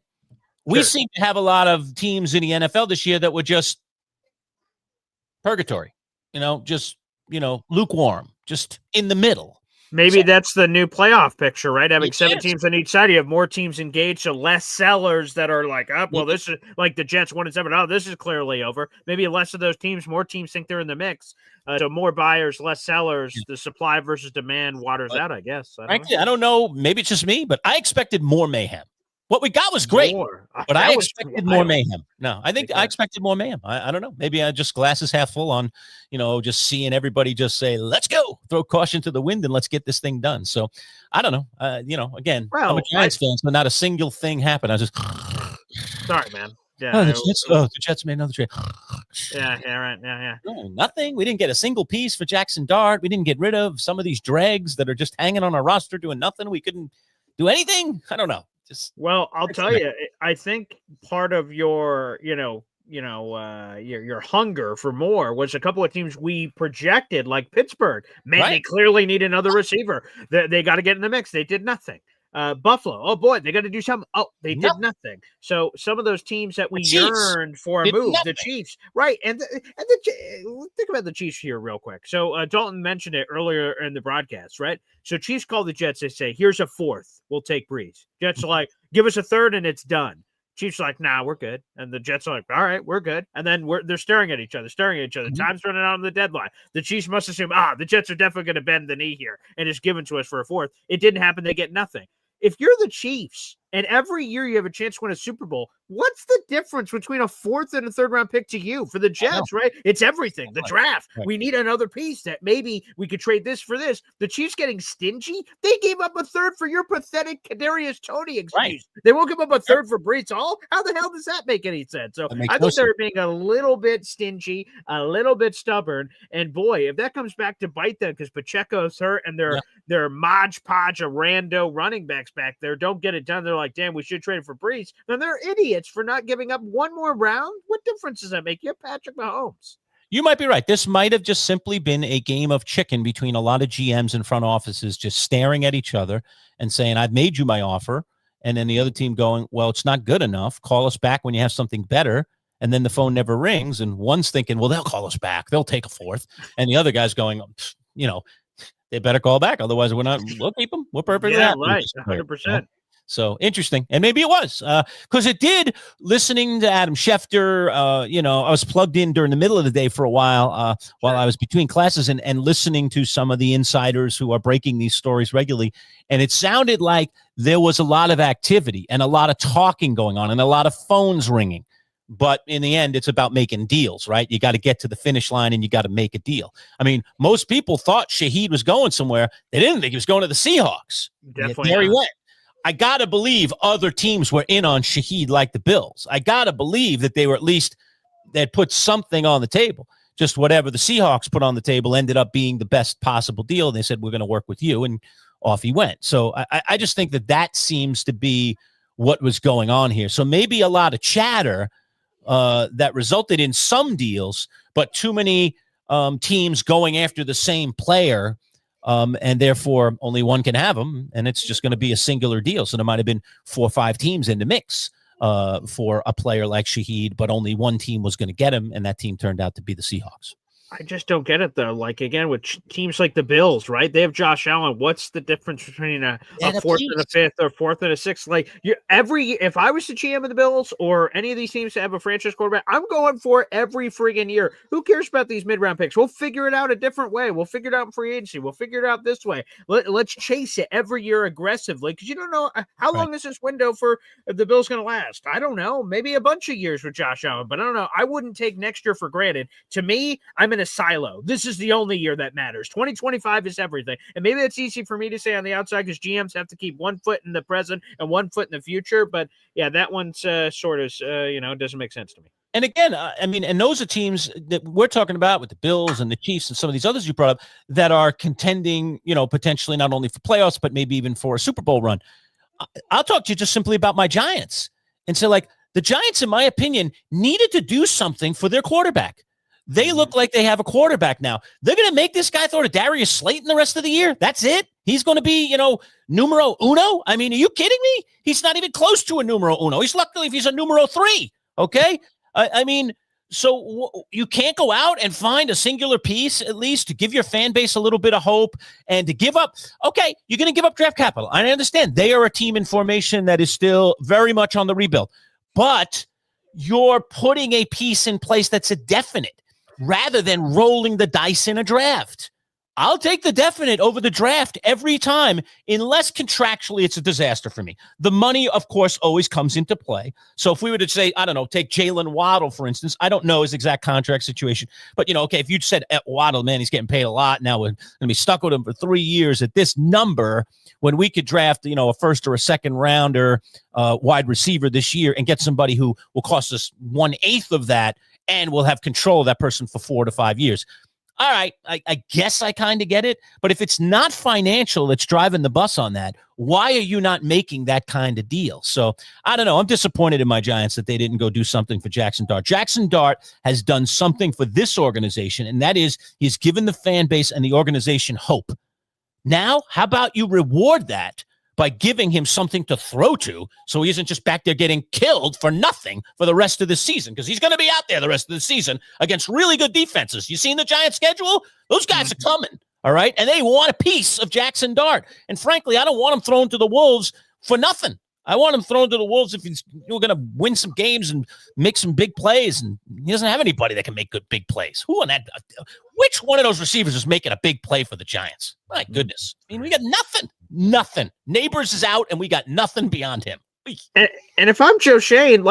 A: We seem to have a lot of teams in the NFL this year that were just purgatory, lukewarm, just in the middle.
D: Maybe that's the new playoff picture, right? Having 7 teams on each side, you have more teams engaged, so less sellers that are like, this is like the Jets 1-7. Oh, this is clearly over. Maybe less of those teams, more teams think they're in the mix. So more buyers, less sellers. The supply versus demand waters out, I guess.
A: I don't know. Maybe it's just me, but I expected more mayhem. What we got was great, but I expected more mayhem. No, I think I expected more mayhem. I don't know. Maybe I just glasses half full on, just seeing everybody just say, let's go, throw caution to the wind and let's get this thing done. So I don't know. Again, I'm a Giants fan, so not a single thing happened. I was just,
D: sorry, man. Yeah,
A: the Jets made another trade.
D: Yeah.
A: No, nothing. We didn't get a single piece for Jackson Dart. We didn't get rid of some of these dregs that are just hanging on our roster doing nothing. We couldn't do anything. I don't know.
D: I'll tell you, I think part of your, your hunger for more was a couple of teams we projected, like Pittsburgh. Man, They clearly need another receiver. They got to get in the mix. They did nothing. Buffalo, oh boy, they got to do something. Oh, they did nothing. So some of those teams that we yearned for a move, the Chiefs, right? And think about the Chiefs here real quick. So Dalton mentioned it earlier in the broadcast, right? So Chiefs call the Jets. They say, "Here's a 4th. We'll take Breeze." Jets are like, "Give us a 3rd, and it's done." Chiefs are like, "Nah, we're good." And the Jets are like, "All right, we're good." And then they're staring at each other. Time's running out on the deadline. The Chiefs must assume, the Jets are definitely going to bend the knee here and it's given to us for a 4th. It didn't happen. They get nothing. If you're the Chiefs and every year you have a chance to win a Super Bowl, what's the difference between a 4th and a 3rd round pick to you? For the Jets, right? It's everything. The draft. Right. We need another piece that maybe we could trade this for this. The Chiefs getting stingy. They gave up a 3rd for your pathetic Kadarius Toney excuse. Right. They won't give up a 3rd for Brees Hall. How the hell does that make any sense? So I think they're being a little bit stingy, a little bit stubborn. And boy, if that comes back to bite them because Pacheco's hurt and their Modge Podge of rando running backs back there don't get it done. They're like, damn, we should trade for Brees. Then they're idiots for not giving up one more round. What difference does that make? You have Patrick Mahomes.
A: You might be right. This might have just simply been a game of chicken between a lot of GMs and front offices just staring at each other and saying, I've made you my offer. And then the other team going, well, it's not good enough. Call us back when you have something better. And then the phone never rings. And one's thinking, well, they'll call us back. They'll take a 4th. And the other guy's going, they better call back. Otherwise, we'll keep them. We're perfectly happy.
D: Right. 100%.
A: So interesting. And maybe it was because it did. Listening to Adam Schefter, I was plugged in during the middle of the day for a while I was between classes and listening to some of the insiders who are breaking these stories regularly. And it sounded like there was a lot of activity and a lot of talking going on and a lot of phones ringing. But in the end, it's about making deals, right? You got to get to the finish line and you got to make a deal. I mean, most people thought Shaheed was going somewhere. They didn't think he was going to the Seahawks.
D: Definitely.
A: There he went. I got to believe other teams were in on Shaheed like the Bills. I got to believe that they were they'd put something on the table. Just whatever the Seahawks put on the table ended up being the best possible deal. And they said, we're going to work with you. And off he went. So I just think that seems to be what was going on here. So maybe a lot of chatter that resulted in some deals, but too many teams going after the same player and therefore only one can have them, and it's just going to be a singular deal. So there might have been 4 or 5 teams in the mix for a player like Shaheed, but only one team was going to get him, and that team turned out to be the Seahawks.
D: I just don't get it, though. Like, again, with teams like the Bills, right? They have Josh Allen. What's the difference between a fourth and a fifth or fourth and a sixth? Like, if I was the GM of the Bills or any of these teams to have a franchise quarterback, I'm going for every friggin' year. Who cares about these mid-round picks? We'll figure it out a different way. We'll figure it out in free agency. We'll figure it out this way. Let's chase it every year aggressively, because you don't know how long is this window for the Bills going to last. I don't know. Maybe a bunch of years with Josh Allen, but I don't know. I wouldn't take next year for granted. To me, I'm in a silo. This is the only year that matters. 2025 is everything. And maybe it's easy for me to say on the outside because GMs have to keep one foot in the present and one foot in the future. But yeah, that one's sort of, doesn't make sense to me.
A: And again, and those are teams that we're talking about with the Bills and the Chiefs and some of these others you brought up that are contending, potentially not only for playoffs, but maybe even for a Super Bowl run. I'll talk to you just simply about my Giants and say, the Giants, in my opinion, needed to do something for their quarterback. They look like they have a quarterback now. They're going to make this guy throw to Darius Slayton the rest of the year. That's it. He's going to be, numero uno. I mean, are you kidding me? He's not even close to a numero uno. He's lucky if he's a numero 3. Okay. So you can't go out and find a singular piece, at least to give your fan base a little bit of hope and to give up. Okay. You're going to give up draft capital. I understand they are a team in formation that is still very much on the rebuild, but you're putting a piece in place that's a definite, rather than rolling the dice in a draft. I'll take the definite over the draft every time, unless contractually it's a disaster for me. The money, of course, always comes into play. So if we were to say, I don't know, take Jalen Waddle, for instance, I don't know his exact contract situation, but, if you'd said Waddle, man, he's getting paid a lot. Now we're going to be stuck with him for 3 years at this number when we could draft, a first or a second rounder wide receiver this year and get somebody who will cost us 1/8 of that, and we'll have control of that person for 4 to 5 years. All right, I guess I kind of get it. But if it's not financial that's driving the bus on that, why are you not making that kind of deal? So I don't know. I'm disappointed in my Giants that they didn't go do something for Jackson Dart. Jackson Dart has done something for this organization, and that is he's given the fan base and the organization hope. Now, how about you reward that by giving him something to throw to so he isn't just back there getting killed for nothing for the rest of the season, because he's going to be out there the rest of the season against really good defenses. You seen the Giants schedule? Those guys are coming, all right? And they want a piece of Jackson Dart. And frankly, I don't want him thrown to the Wolves for nothing. I want him thrown to the Wolves if he's going to win some games and make some big plays, and he doesn't have anybody that can make good big plays. Who on that? Which one of those receivers is making a big play for the Giants? My goodness. I mean, we got nothing. Neighbors is out, and we got nothing beyond him.
D: And if I'm Joe Shane,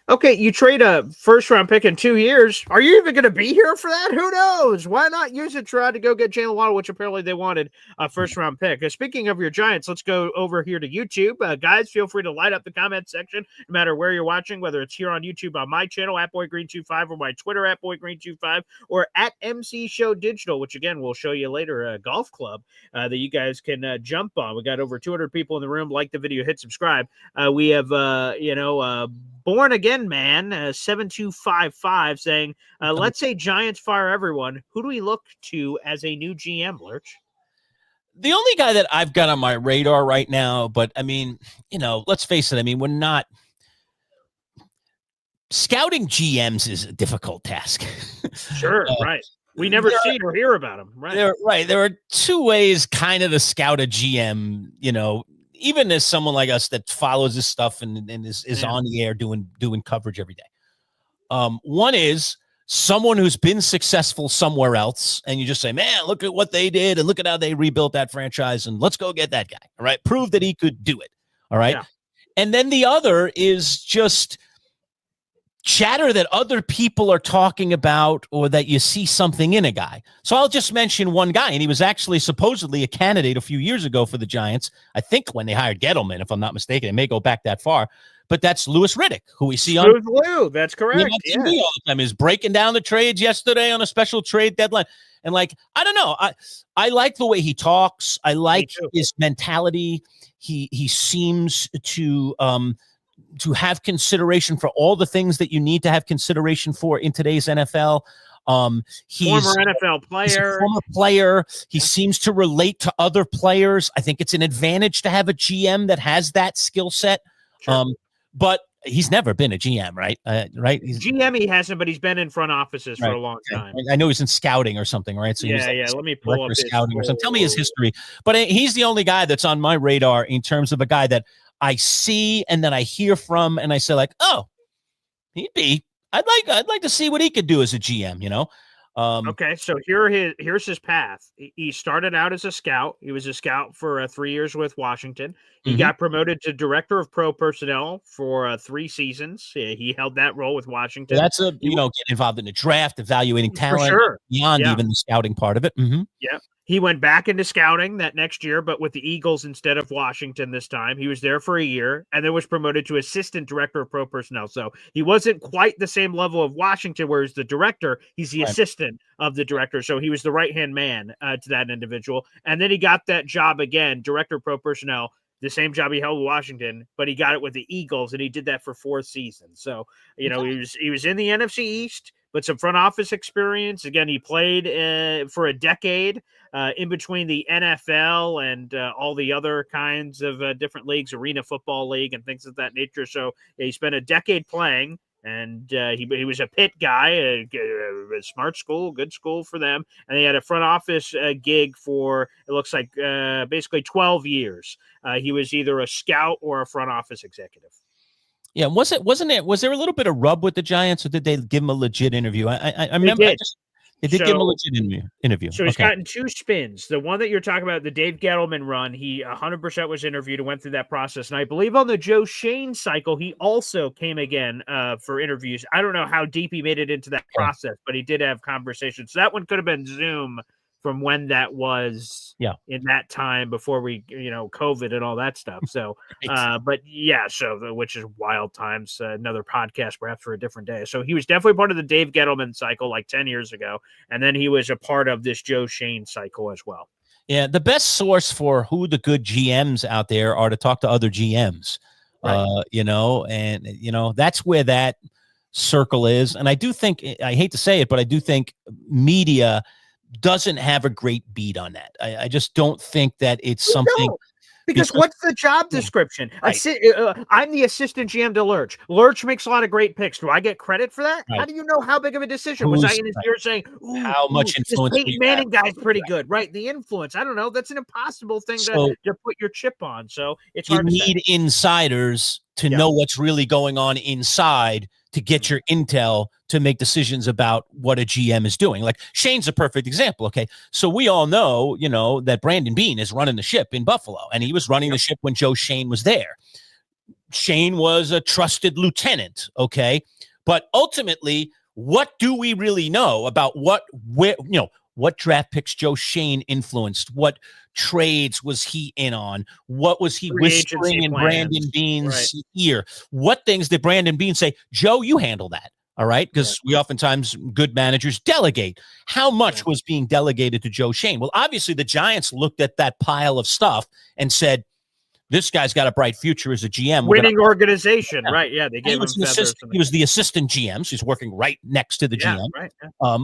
D: okay, you trade a first-round pick in 2 years. Are you even going to be here for that? Who knows? Why not use it to try to go get Jalen Waddle, which apparently they wanted a first-round pick. Speaking of your Giants, let's go over here to YouTube. Guys, feel free to light up the comment section, no matter where you're watching, whether it's here on YouTube on my channel, @BoyGreen25, or my Twitter, @BoyGreen25, or @MC Show Digital, which, again, we'll show you later, a golf club that you guys can jump on. We got over 200 people in the room. Like the video, hit subscribe. We have, Born Again Man, 7255 saying, let's say Giants fire everyone. Who do we look to as a new GM, Lerch?
A: The only guy that I've got on my radar right now, but I mean, let's face it. I mean, we're not scouting GMs is a difficult task.
D: Sure. Right. We never see or hear about them. Right.
A: There are two ways kind of to scout a GM, even as someone like us that follows this stuff and is on the air doing coverage every day. One is someone who's been successful somewhere else, and you just say, man, look at what they did, and look at how they rebuilt that franchise, and let's go get that guy, all right? Prove that he could do it, all right? Yeah. And then the other is just chatter that other people are talking about or that you see something in a guy. So I'll just mention one guy, and he was actually supposedly a candidate a few years ago for the Giants. I think when they hired Gettleman, if I'm not mistaken. It may go back that far. But that's Louis Riddick, who we see on
D: Lou. That's correct.
A: Yeah. All the time. Is breaking down the trades yesterday on a special trade deadline. And I don't know. I like the way he talks. I like his mentality. He seems to have consideration for all the things that you need to have consideration for in today's NFL. He's
D: Former NFL
A: He's a
D: player.
A: former player. He seems to relate to other players. I think it's an advantage to have a GM that has that skill set.
D: Sure.
A: But he's never been a GM, right? Right?
D: GM he hasn't, but he's been in front offices for a long time.
A: I know he's in scouting or something, right? So he was
D: Let me pull up his
A: scouting or something. Tell me his history. But he's the only guy that's on my radar in terms of a guy that I see and then I hear from, and I say like, oh, I'd like to see what he could do as a GM, you know?
D: Okay, so here's his path. He started out as a scout. He was a scout for 3 years with Washington. He got promoted to director of pro personnel for 3 seasons. He held that role with Washington.
A: So that's getting involved in the draft, evaluating talent,
D: sure.
A: beyond even the scouting part of it. Mm-hmm.
D: Yeah. He went back into scouting that next year, but with the Eagles instead of Washington this time. He was there for a year and then was promoted to assistant director of pro personnel. So he wasn't quite the same level of Washington, whereas the director, he's the assistant of the director. So he was the right-hand man to that individual. And then he got that job again, director of pro personnel, the same job he held with Washington, but he got it with the Eagles, and he did that for 4 seasons. So, he was in the NFC East, but some front office experience. Again, he played for a decade in between the NFL and all the other kinds of different leagues, Arena Football League and things of that nature. So he spent a decade playing, and he was a Pitt guy, a smart school, good school for them. And he had a front office gig for, it looks like, basically 12 years. He was either a scout or a front office executive.
A: Yeah, was there a little bit of rub with the Giants, or did they give him a legit interview? I remember they did give him a legit interview.
D: So he's gotten 2 spins. The one that you're talking about, the Dave Gettleman run, he 100% was interviewed and went through that process. And I believe on the Joe Shane cycle, he also came again for interviews. I don't know how deep he made it into that process, but he did have conversations. So that one could have been Zoom from when that was in that time before we, COVID and all that stuff. So, which is wild times, another podcast, perhaps for a different day. So he was definitely part of the Dave Gettleman cycle like 10 years ago. And then he was a part of this Joe Shane cycle as well.
A: Yeah. The best source for who the good GMs out there are to talk to other GMs, that's where that circle is. And I do think, I hate to say it, but I do think media doesn't have a great beat on that. I just don't think that it's something.
D: Because what's the job description? Right. I'm the assistant GM to Lerch. Lerch makes a lot of great picks. Do I get credit for that? Right. How do you know how big of a decision? Was I in his ear saying,
A: how much influence?
D: This Peyton Manning guy's pretty good, right? The influence. I don't know. That's an impossible thing to put your chip on. So it's hard to say. You need
A: insiders to know what's really going on inside to get your intel to make decisions about what a GM is doing. Like Shane's a perfect example. Okay. So we all know, that Brandon Beane is running the ship in Buffalo, and he was running the ship when Joe Shane was there. Shane was a trusted lieutenant. Okay. But ultimately, what do we really know about what draft picks Joe Shane influenced? What trades was he in on? What was he whispering in Brandon Beane's ear? What things did Brandon Beane say? Joe, you handle that. All right. Because we oftentimes, good managers delegate. How much was being delegated to Joe Shane? Well, obviously the Giants looked at that pile of stuff and said, this guy's got a bright future as a GM.
D: Winning organization, right? Yeah, they gave him feathers.
A: He was the assistant GM, so he's working right next to the GM. Right.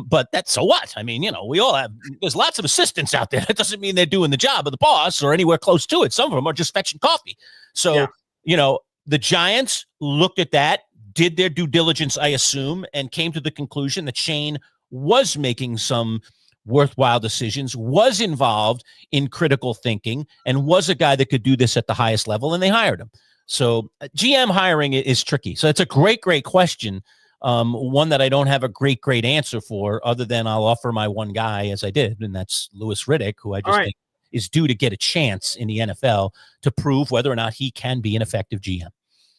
A: But that's so what? I mean, we all have. There's lots of assistants out there. That doesn't mean they're doing the job of the boss or anywhere close to it. Some of them are just fetching coffee. So the Giants looked at that, did their due diligence, I assume, and came to the conclusion that Shane was making some worthwhile decisions, was involved in critical thinking, and was a guy that could do this at the highest level, and they hired him. So GM hiring is tricky. So it's a great question, one that I don't have a great answer for, other than I'll offer my one guy, as I did, and that's Louis Riddick, who I just think is due to get a chance in the NFL to prove whether or not he can be an effective GM.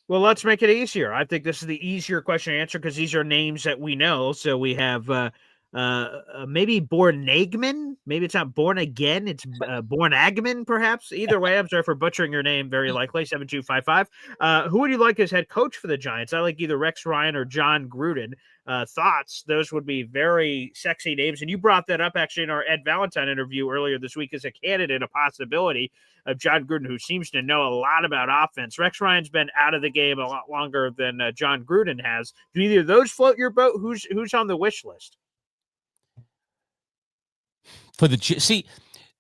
D: Well, let's make it easier. I think this is the easier question to answer because these are names that we know. So we have maybe Bornagman. Maybe it's not Born Again. It's Bornagman, perhaps. Either way, I'm sorry for butchering your name. Very likely 7255. Who would you like as head coach for the Giants? I like either Rex Ryan or John Gruden. Thoughts? Those would be very sexy names. And you brought that up actually in our Ed Valentine interview earlier this week as a candidate, a possibility of John Gruden, who seems to know a lot about offense. Rex Ryan's been out of the game a lot longer than John Gruden has. Do either of those float your boat? Who's on the wish list?
A: See,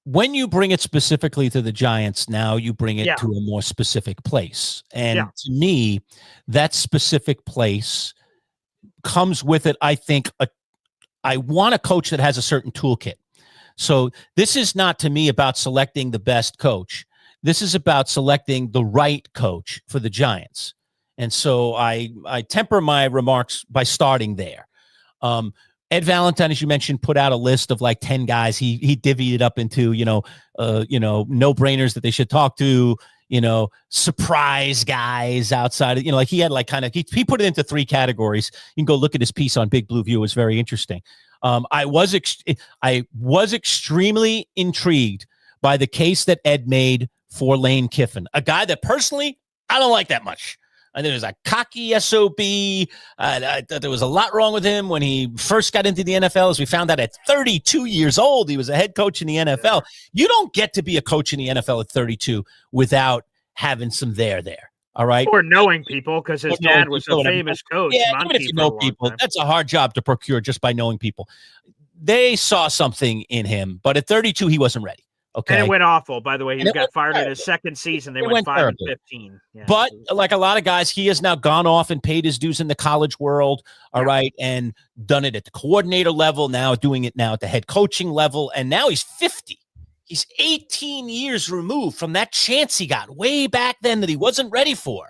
A: when you bring it specifically to the Giants, now you bring it
D: Yeah.
A: to a more specific place. And
D: Yeah.
A: to me, that specific place comes with it, I think, I want a coach that has a certain toolkit. So this is not, to me, about selecting the best coach. This is about selecting the right coach for the Giants. And so I temper my remarks by starting there. Ed Valentine, as you mentioned, put out a list of like 10 guys. He divvied it up into, no-brainers that they should talk to, surprise guys outside of, like he had like kind of, he put it into 3 categories. You can go look at his piece on Big Blue View. It was very interesting. I was extremely intrigued by the case that Ed made for Lane Kiffin, a guy that personally I don't like that much. I think there's a cocky SOB. I thought there was a lot wrong with him when he first got into the NFL. As we found out at 32 years old, he was a head coach in the NFL. You don't get to be a coach in the NFL at 32 without having some there. All right.
D: Or knowing people, because his dad was a famous coach.
A: Yeah, even if you know people, that's a hard job to procure just by knowing people. They saw something in him, but at 32, he wasn't ready. Okay.
D: And it went awful, by the way. He got fired in his second season. They went 5-15. Yeah.
A: But like a lot of guys, he has now gone off and paid his dues in the college world. All right. And done it at the coordinator level, now doing it now at the head coaching level. And now he's 50. He's 18 years removed from that chance he got way back then that he wasn't ready for.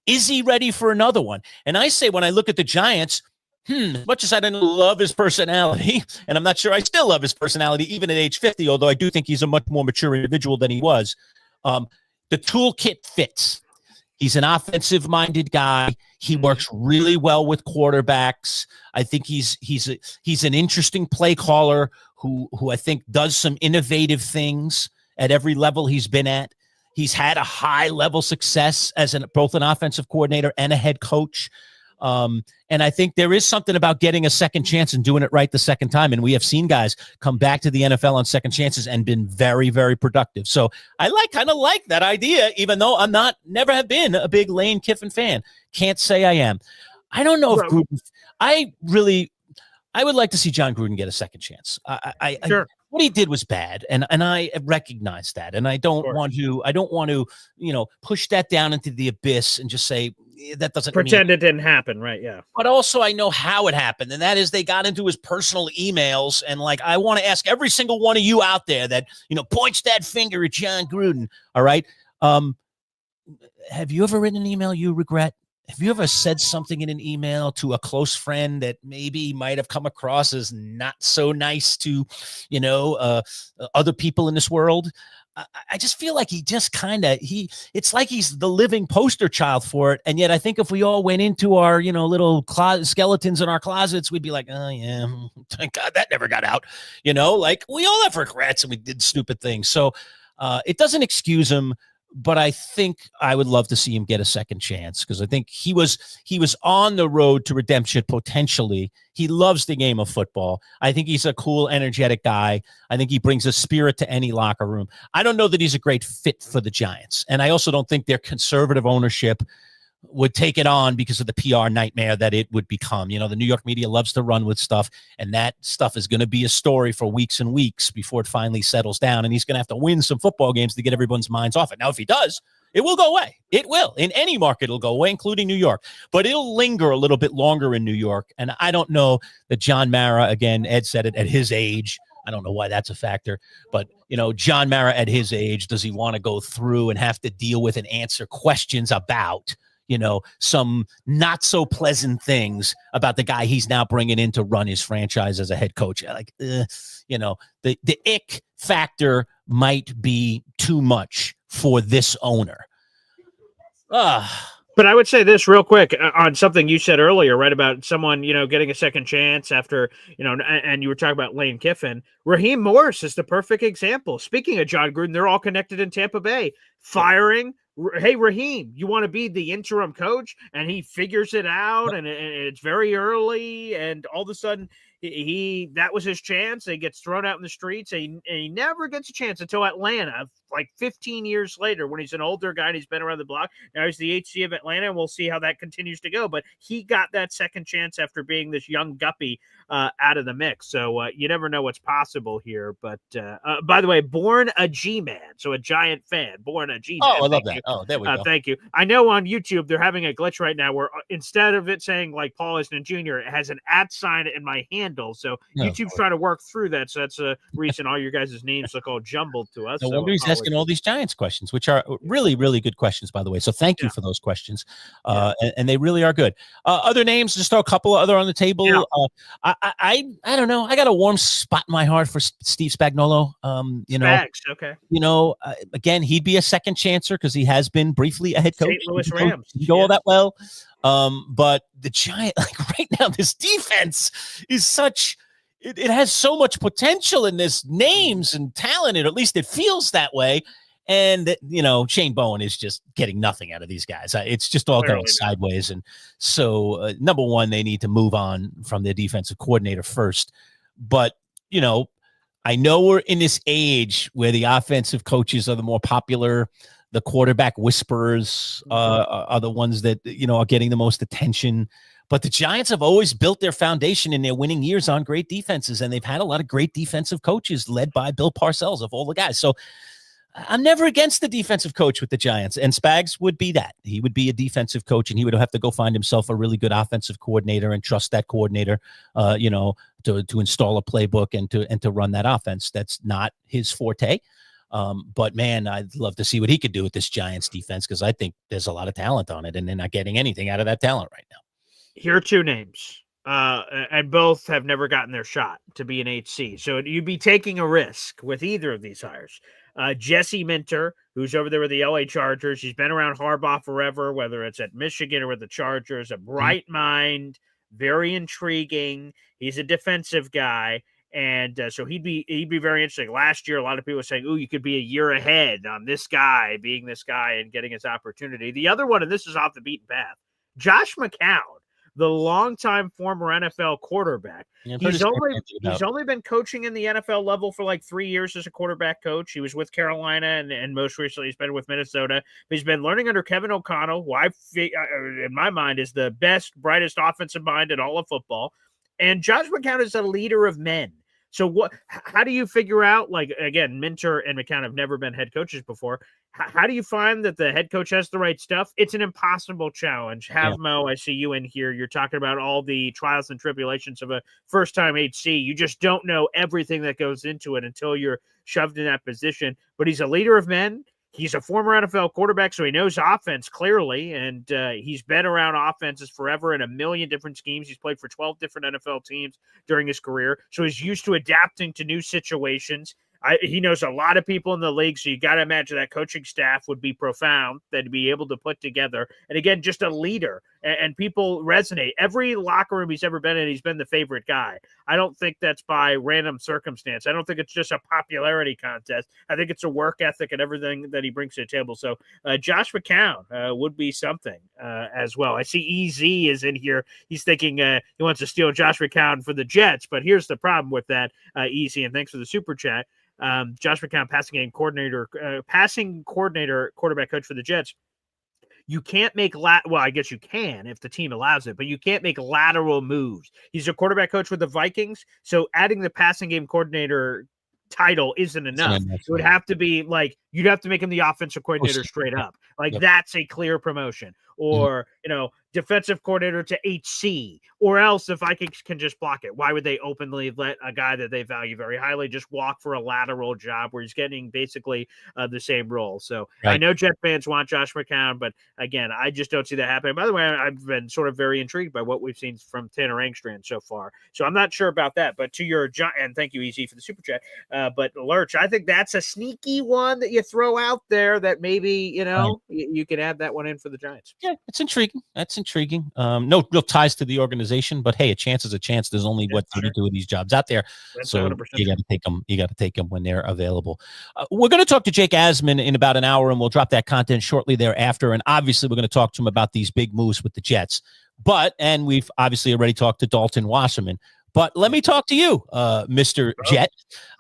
A: Is he ready for another one? And I say, when I look at the Giants, as much as I didn't love his personality, and I'm not sure I still love his personality, even at age 50, although I do think he's a much more mature individual than he was, the toolkit fits. He's an offensive-minded guy. He works really well with quarterbacks. I think he's an interesting play caller who I think does some innovative things at every level he's been at. He's had a high-level success as both an offensive coordinator and a head coach. And I think there is something about getting a second chance and doing it right the second time. And we have seen guys come back to the NFL on second chances and been very, very productive. So I kind of like that idea, even though never have been a big Lane Kiffin fan. Can't say I am. I don't know if Gruden, I would like to see John Gruden get a second chance.
D: Sure.
A: What he did was bad, and I recognize that, and I don't want to push that down into the abyss and just say that doesn't
D: pretend it didn't happen, right? Yeah.
A: But also I know how it happened, and that is they got into his personal emails, and like I want to ask every single one of you out there that points that finger at John Gruden. All right, have you ever written an email you regret? Have you ever said something in an email to a close friend that maybe might have come across as not so nice to, other people in this world? I just feel like he just it's like he's the living poster child for it. And yet I think if we all went into our, little skeletons in our closets, we'd be like, oh yeah, thank God that never got out. Like we all have regrets and we did stupid things. So it doesn't excuse him. But I think I would love to see him get a second chance because I think he was on the road to redemption potentially. He loves the game of football. I think he's a cool, energetic guy. I think he brings a spirit to any locker room. I don't know that he's a great fit for the Giants. And I also don't think their conservative ownership would take it on because of the PR nightmare that it would become. The New York media loves to run with stuff, and that stuff is going to be a story for weeks and weeks before it finally settles down, and he's going to have to win some football games to get everyone's minds off it. Now, if he does, it will go away. It will. In any market, it'll go away, including New York. But it'll linger a little bit longer in New York, and I don't know that John Mara, again, Ed said it, at his age, I don't know why that's a factor, but, John Mara at his age, does he want to go through and have to deal with and answer questions about some not so pleasant things about the guy he's now bringing in to run his franchise as a head coach? Like, the ick factor might be too much for this owner.
D: But I would say this real quick on something you said earlier, right, about someone, getting a second chance after, and you were talking about Lane Kiffin. Raheem Morris is the perfect example. Speaking of John Gruden, they're all connected in Tampa Bay. Firing, hey, Raheem, you want to be the interim coach? And he figures it out, and it's very early, and all of a sudden that was his chance. He gets thrown out in the streets, and he never gets a chance until Atlanta, like 15 years later, when he's an older guy and he's been around the block. Now he's the HC of Atlanta, and we'll see how that continues to go. But he got that second chance after being this young guppy out of the mix. So you never know what's possible here. But by the way, born a G-man, so a Giant fan, born a G-man.
A: Oh, I love that. Oh, there we go.
D: Thank you. I know on YouTube they're having a glitch right now where instead of it saying like Paul Isnan Jr., it has an @ sign in my handle. So YouTube's trying to work through that. So that's a reason all your guys' names look all jumbled to us.
A: No wonder he's asking all these Giants questions, which are really, really good questions, by the way. So thank you for those questions. And they really are good. Other names, just throw a couple of other on the table.
D: Yeah.
A: I don't know. I got a warm spot in my heart for Steve Spagnuolo.
D: Okay.
A: Again, he'd be a second chancer because he has been briefly a head coach.
D: St. Louis Rams.
A: Didn't go all that well. But the Giant, like right now, this defense is such. It has so much potential in this names and talent, or at least it feels that way. And, Shane Bowen is just getting nothing out of these guys. It's just all going sideways. And so, number one, they need to move on from their defensive coordinator first. But, I know we're in this age where the offensive coaches are the more popular. The quarterback whisperers are the ones that, are getting the most attention. But the Giants have always built their foundation in their winning years on great defenses, and they've had a lot of great defensive coaches led by Bill Parcells of all the guys. So I'm never against the defensive coach with the Giants, and Spags would be that. He would be a defensive coach, and he would have to go find himself a really good offensive coordinator and trust that coordinator, to install a playbook and to run that offense. That's not his forte. But man, I'd love to see what he could do with this Giants defense, because I think there's a lot of talent on it, and they're not getting anything out of that talent right now.
D: Here are two names, and both have never gotten their shot to be an HC. So you'd be taking a risk with either of these hires. Jesse Minter, who's over there with the LA Chargers. He's been around Harbaugh forever, whether it's at Michigan or with the Chargers. A bright mind, very intriguing. He's a defensive guy. And so he'd be very interesting. Last year, a lot of people were saying, "Ooh, you could be a year ahead on this guy, being this guy and getting his opportunity." The other one, and this is off the beaten path, Josh McCown, the longtime former NFL quarterback. He's only been coaching in the NFL level for like 3 years as a quarterback coach. He was with Carolina, and most recently he's been with Minnesota. But he's been learning under Kevin O'Connell, who in my mind is the best, brightest offensive mind in all of football. And Josh McCown is a leader of men. So how do you figure out, like, again, Minter and McCown have never been head coaches before. How do you find that the head coach has the right stuff? It's an impossible challenge. Mo, I see you in here. You're talking about all the trials and tribulations of a first-time HC. You just don't know everything that goes into it until you're shoved in that position. But he's a leader of men. He's a former NFL quarterback, so he knows offense clearly, and he's been around offenses forever in a million different schemes. He's played for 12 different NFL teams during his career, so he's used to adapting to new situations. He knows a lot of people in the league, so you got to imagine that coaching staff would be profound, that'd be able to put together. And again, just a leader, and people resonate. Every locker room he's ever been in, he's been the favorite guy. I don't think that's by random circumstance. I don't think it's just a popularity contest. I think it's a work ethic and everything that he brings to the table. So Josh McCown would be something as well. I see EZ is in here. He's thinking he wants to steal Josh McCown for the Jets, but here's the problem with that, EZ, and thanks for the super chat. Josh McCown, passing coordinator, quarterback coach for the Jets. You can't make well, I guess you can if the team allows it, but you can't make lateral moves. He's a quarterback coach with the Vikings, so adding the passing game coordinator title isn't enough. It would have to be like, you'd have to make him the offensive coordinator straight up. Like, that's a clear promotion. Or, defensive coordinator to HC, or else if I can just block it. Why would they openly let a guy that they value very highly just walk for a lateral job where he's getting basically the same role? So I know Jet fans want Josh McCown, but again, I just don't see that happening. By the way, I've been sort of very intrigued by what we've seen from Tanner Engstrand so far. So I'm not sure about that, but to your, and thank you, EZ, for the super chat. But Lerch, I think that's a sneaky one that you throw out there that maybe, you can add that one in for the Giants.
A: Yeah, it's intriguing. That's intriguing. No real ties to the organization, but hey, a chance is a chance. There's only 32 of these jobs out there. That's so 100%. You got to take them. You got to take them when they're available. We're going to talk to Jake Asman in about an hour, and we'll drop that content shortly thereafter. And obviously, we're going to talk to him about these big moves with the Jets. And we've obviously already talked to Dalton Wasserman.
E: But let me talk to you, Mr. Jet.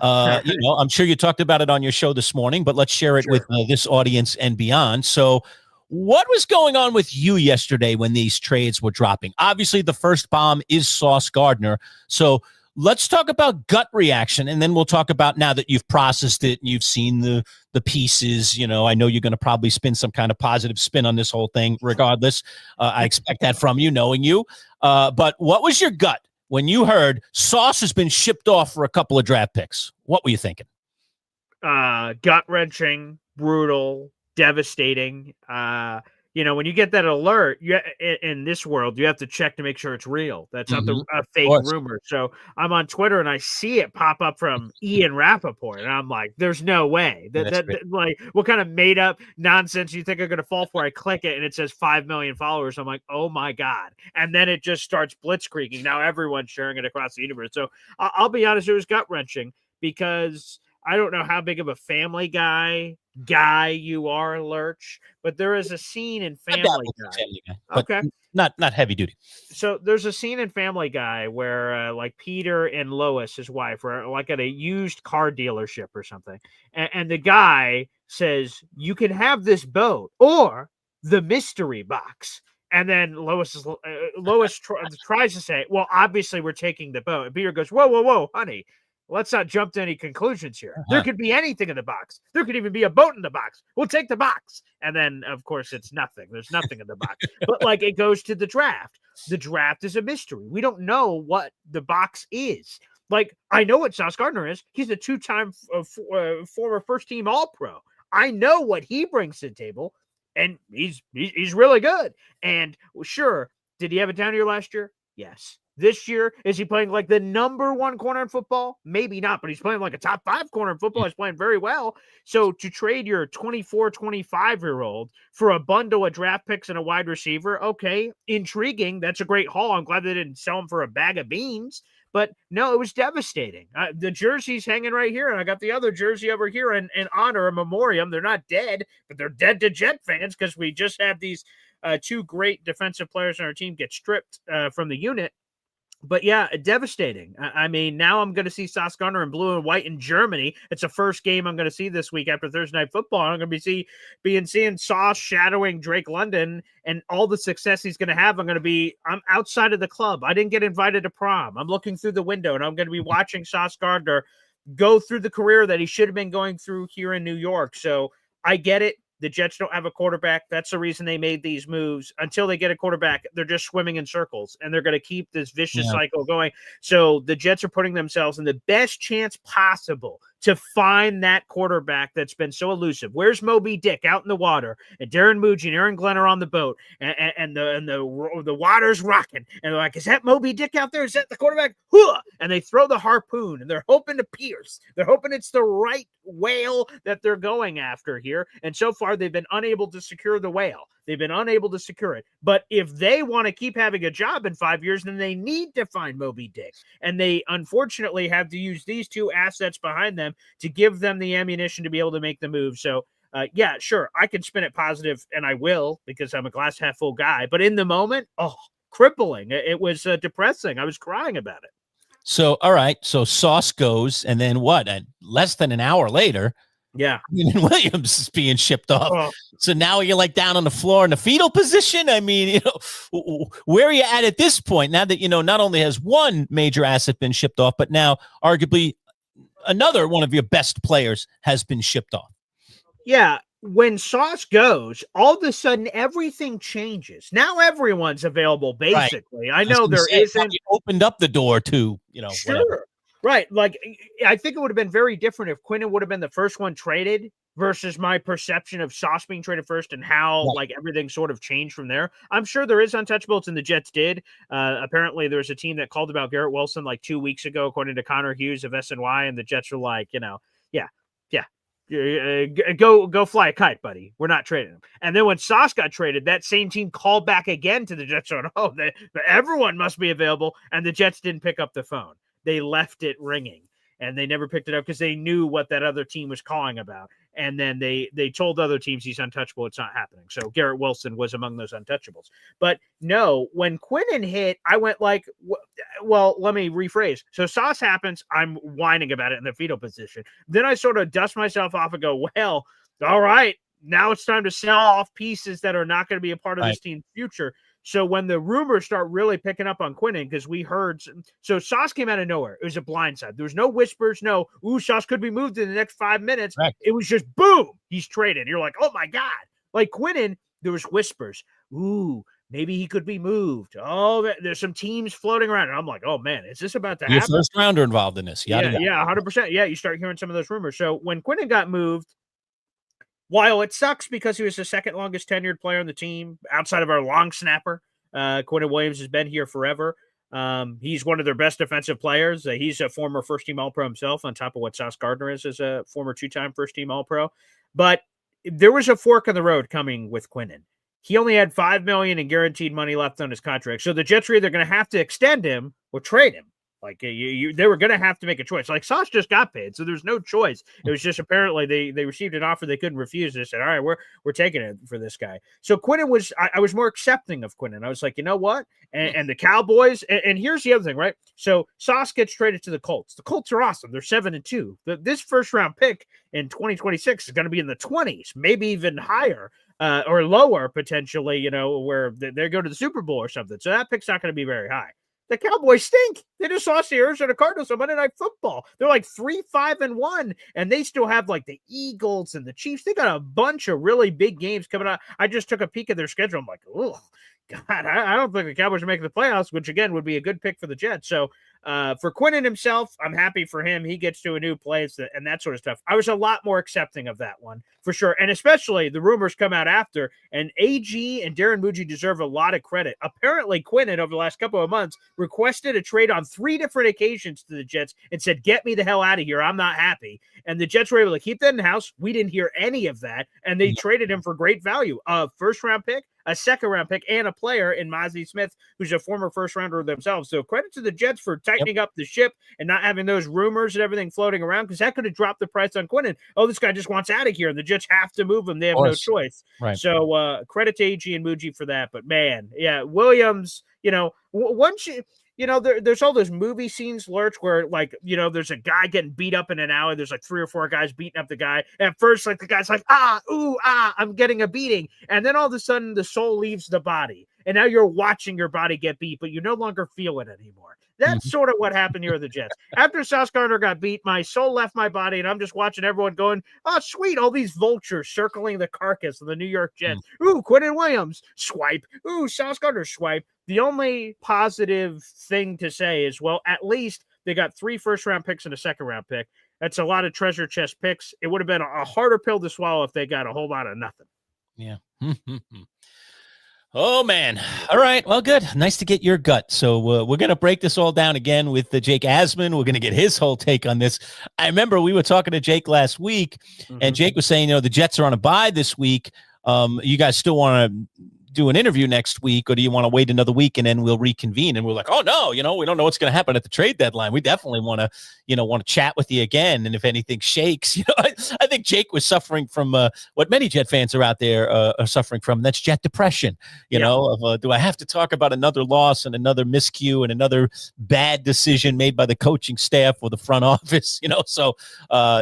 E: I'm sure you talked about it on your show this morning, but let's share it with this audience and beyond. So what was going on with you yesterday when these trades were dropping? Obviously, the first bomb is Sauce Gardner. So let's talk about gut reaction, and then we'll talk about now that you've processed it and you've seen the pieces. I know you're going to probably spin some kind of positive spin on this whole thing regardless. I expect that from you, knowing you. But what was your gut when you heard Sauce has been shipped off for a couple of draft picks? What were you thinking?
D: Gut-wrenching, brutal, devastating. When you get that alert, in this world, you have to check to make sure it's real. That's not a fake rumor. So I'm on Twitter and I see it pop up from Ian Rappaport, and I'm like, "There's no way like what kind of made up nonsense you think are going to fall for?" I click it and it says 5 million followers. I'm like, "Oh my god!" And then it just starts blitzkrieging. Now everyone's sharing it across the universe. So I'll be honest, it was gut wrenching because I don't know how big of a Family Guy you are, Lurch, but there is a scene in Family Guy.
E: Okay, not heavy duty.
D: So there's a scene in Family Guy where like Peter and Lois, his wife, are like at a used car dealership or something, and the guy says, "You can have this boat or the mystery box." And then Lois tries to say, "Well, obviously we're taking the boat." And Peter goes, "Whoa, honey. Let's not jump to any conclusions here. There could be anything in the box. There could even be a boat in the box. We'll take the box." And then, of course, it's nothing. There's nothing in the box. But, like, it goes to the draft. The draft is a mystery. We don't know what the box is. Like, I know what Sauce Gardner is. He's a two-time former first-team All-Pro. I know what he brings to the table, and he's really good. And, sure, did he have a down year last year? Yes. This year, is he playing like the number one corner in football? Maybe not, but he's playing like a top 5 corner in football. He's playing very well. So to trade your 24, 25-year-old for a bundle of draft picks and a wide receiver, okay, intriguing. That's a great haul. I'm glad they didn't sell him for a bag of beans. But no, it was devastating. The jersey's hanging right here, and I got the other jersey over here in honor, a memoriam. They're not dead, but they're dead to Jet fans because we just have these 2 great defensive players on our team get stripped from the unit. But yeah, devastating. I mean, now I'm going to see Sauce Gardner in blue and white in Germany. It's the first game I'm going to see this week after Thursday Night Football. I'm going to be seeing Sauce shadowing Drake London and all the success he's going to have. I'm outside of the club. I didn't get invited to prom. I'm looking through the window, and I'm going to be watching Sauce Gardner go through the career that he should have been going through here in New York. So I get it. The Jets don't have a quarterback. That's the reason they made these moves. Until they get a quarterback, they're just swimming in circles, and they're going to keep this vicious cycle going. So the Jets are putting themselves in the best chance possible to find that quarterback that's been so elusive. Where's Moby Dick out in the water? And Darren Muji and Aaron Glenn are on the boat, and the water's rocking. And they're like, "Is that Moby Dick out there? Is that the quarterback?" And they throw the harpoon, and they're hoping to pierce. They're hoping it's the right whale that they're going after here. And so far, they've been unable to secure the whale. They've been unable to secure it. But if they want to keep having a job in 5 years, then they need to find Moby Dick. And they unfortunately have to use these 2 assets behind them to give them the ammunition to be able to make the move. So, yeah, sure, I can spin it positive, and I will because I'm a glass half full guy. But in the moment, crippling. It was depressing. I was crying about it.
E: So, all right. So Sauce goes, and then what? Less than an hour later, Williams is being shipped off. So now you're like down on the floor in the fetal position. I mean, where are you at this point? Now that, not only has one major asset been shipped off, but now arguably another one of your best players has been shipped off.
D: Yeah. When Sauce goes, all of a sudden everything changes. Now everyone's available, basically. Right. I know there isn't.
E: You opened up the door to,
D: sure.
E: Whatever.
D: Right. Like, I think it would have been very different if Quinnen would have been the first one traded versus my perception of Sauce being traded first and how like everything sort of changed from there. I'm sure there is untouchables, and the Jets did. Apparently there's a team that called about Garrett Wilson like 2 weeks ago, according to Connor Hughes of SNY, and the Jets were like, go fly a kite, buddy. We're not trading him. And then when Sauce got traded, that same team called back again to the Jets on, everyone must be available, and the Jets didn't pick up the phone. They left it ringing. and they never picked it up because they knew what that other team was calling about. And then they told other teams he's untouchable. It's not happening. So Garrett Wilson was among those untouchables. But no, when Quinnen hit, I went like, well, let me rephrase. So Sauce happens. I'm whining about it in the fetal position. Then I sort of dust myself off and go, well, all right, now it's time to sell off pieces that are not going to be a part of this team's future. So when the rumors start really picking up on Quinnen, because we heard, so Sauce came out of nowhere. It was a blindside. There was no whispers, Sauce could be moved in the next 5 minutes. Right. It was just boom, he's traded. You're like, oh my God. Like Quinnen, there was whispers. Maybe he could be moved. Oh, there's some teams floating around. And I'm like, oh man, is this about to happen?
E: Your first rounder involved in this.
D: Yeah, 100%. Yeah, you start hearing some of those rumors. So when Quinnen got moved, while it sucks because he was the second longest tenured player on the team outside of our long snapper, Quinnen Williams has been here forever. He's one of their best defensive players. He's a former first-team All-Pro himself, on top of what Sauce Gardner is as a former two-time first-team All-Pro. But there was a fork in the road coming with Quinnen. He only had $5 million in guaranteed money left on his contract, so the Jets were either going to have to extend him or trade him. Like they were going to have to make a choice. Like Sauce just got paid, so there's no choice. It was just apparently they received an offer they couldn't refuse. They said, "All right, we're taking it for this guy." So Quinnen was I was more accepting of Quinnen. I was like, you know what? And the Cowboys. And here's the other thing, right? So Sauce gets traded to the Colts. The Colts are awesome. They're 7-2. This first round pick in 2026 is going to be in the 20s, maybe even higher. Or lower potentially, where they go to the Super Bowl or something. So that pick's not going to be very high. The Cowboys stink. They just lost the Arizona Cardinals on Monday Night Football. They're like 3-5-1, and they still have like the Eagles and the Chiefs. They got a bunch of really big games coming out. I just took a peek at their schedule. I'm like, oh, God, I don't think the Cowboys are making the playoffs, which again would be a good pick for the Jets. So for Quinnen himself, I'm happy for him. He gets to a new place and that sort of stuff. I was a lot more accepting of that one for sure. And especially the rumors come out after, and AG and Darren Muji deserve a lot of credit. Apparently Quinnen over the last couple of months requested a trade on 3 different occasions to the Jets and said, get me the hell out of here. I'm not happy. And the Jets were able to keep that in-house. We didn't hear any of that. And they traded him for great value. A first-round pick, a second-round pick, and a player in Mozzie Smith, who's a former first-rounder themselves. So credit to the Jets for tightening up the ship and not having those rumors and everything floating around, because that could have dropped the price on Quinnen. Oh, this guy just wants out of here, and the Jets have to move him. They have no choice. Right. So credit to AG and Muji for that. But, man, yeah, Williams, once you – there's all those movie scenes, Lerch, where, like, there's a guy getting beat up in an alley. There's like 3 or 4 guys beating up the guy. At first, like, the guy's like, I'm getting a beating. And then all of a sudden, the soul leaves the body. And now you're watching your body get beat, but you no longer feel it anymore. That's sort of what happened here with the Jets. After Sauce Gardner got beat, my soul left my body, and I'm just watching everyone going, oh, sweet, all these vultures circling the carcass of the New York Jets. Ooh, Quinnen Williams, swipe. Ooh, Sauce Gardner, swipe. The only positive thing to say is, well, at least they got 3 first-round picks and a second-round pick. That's a lot of treasure chest picks. It would have been a harder pill to swallow if they got a whole lot of nothing.
E: Yeah. Oh, man. All right. Well, good. Nice to get your gut. So we're going to break this all down again with Jake Asman. We're going to get his whole take on this. I remember we were talking to Jake last week, and Jake was saying, the Jets are on a bye this week. You guys still want to do an interview next week, or do you want to wait another week and then we'll reconvene? And we're like, oh no, we don't know what's going to happen at the trade deadline. We definitely want to chat with you again. And if anything shakes, I think Jake was suffering from what many Jet fans are out there are suffering from. And that's Jet depression, do I have to talk about another loss and another miscue and another bad decision made by the coaching staff or the front office, so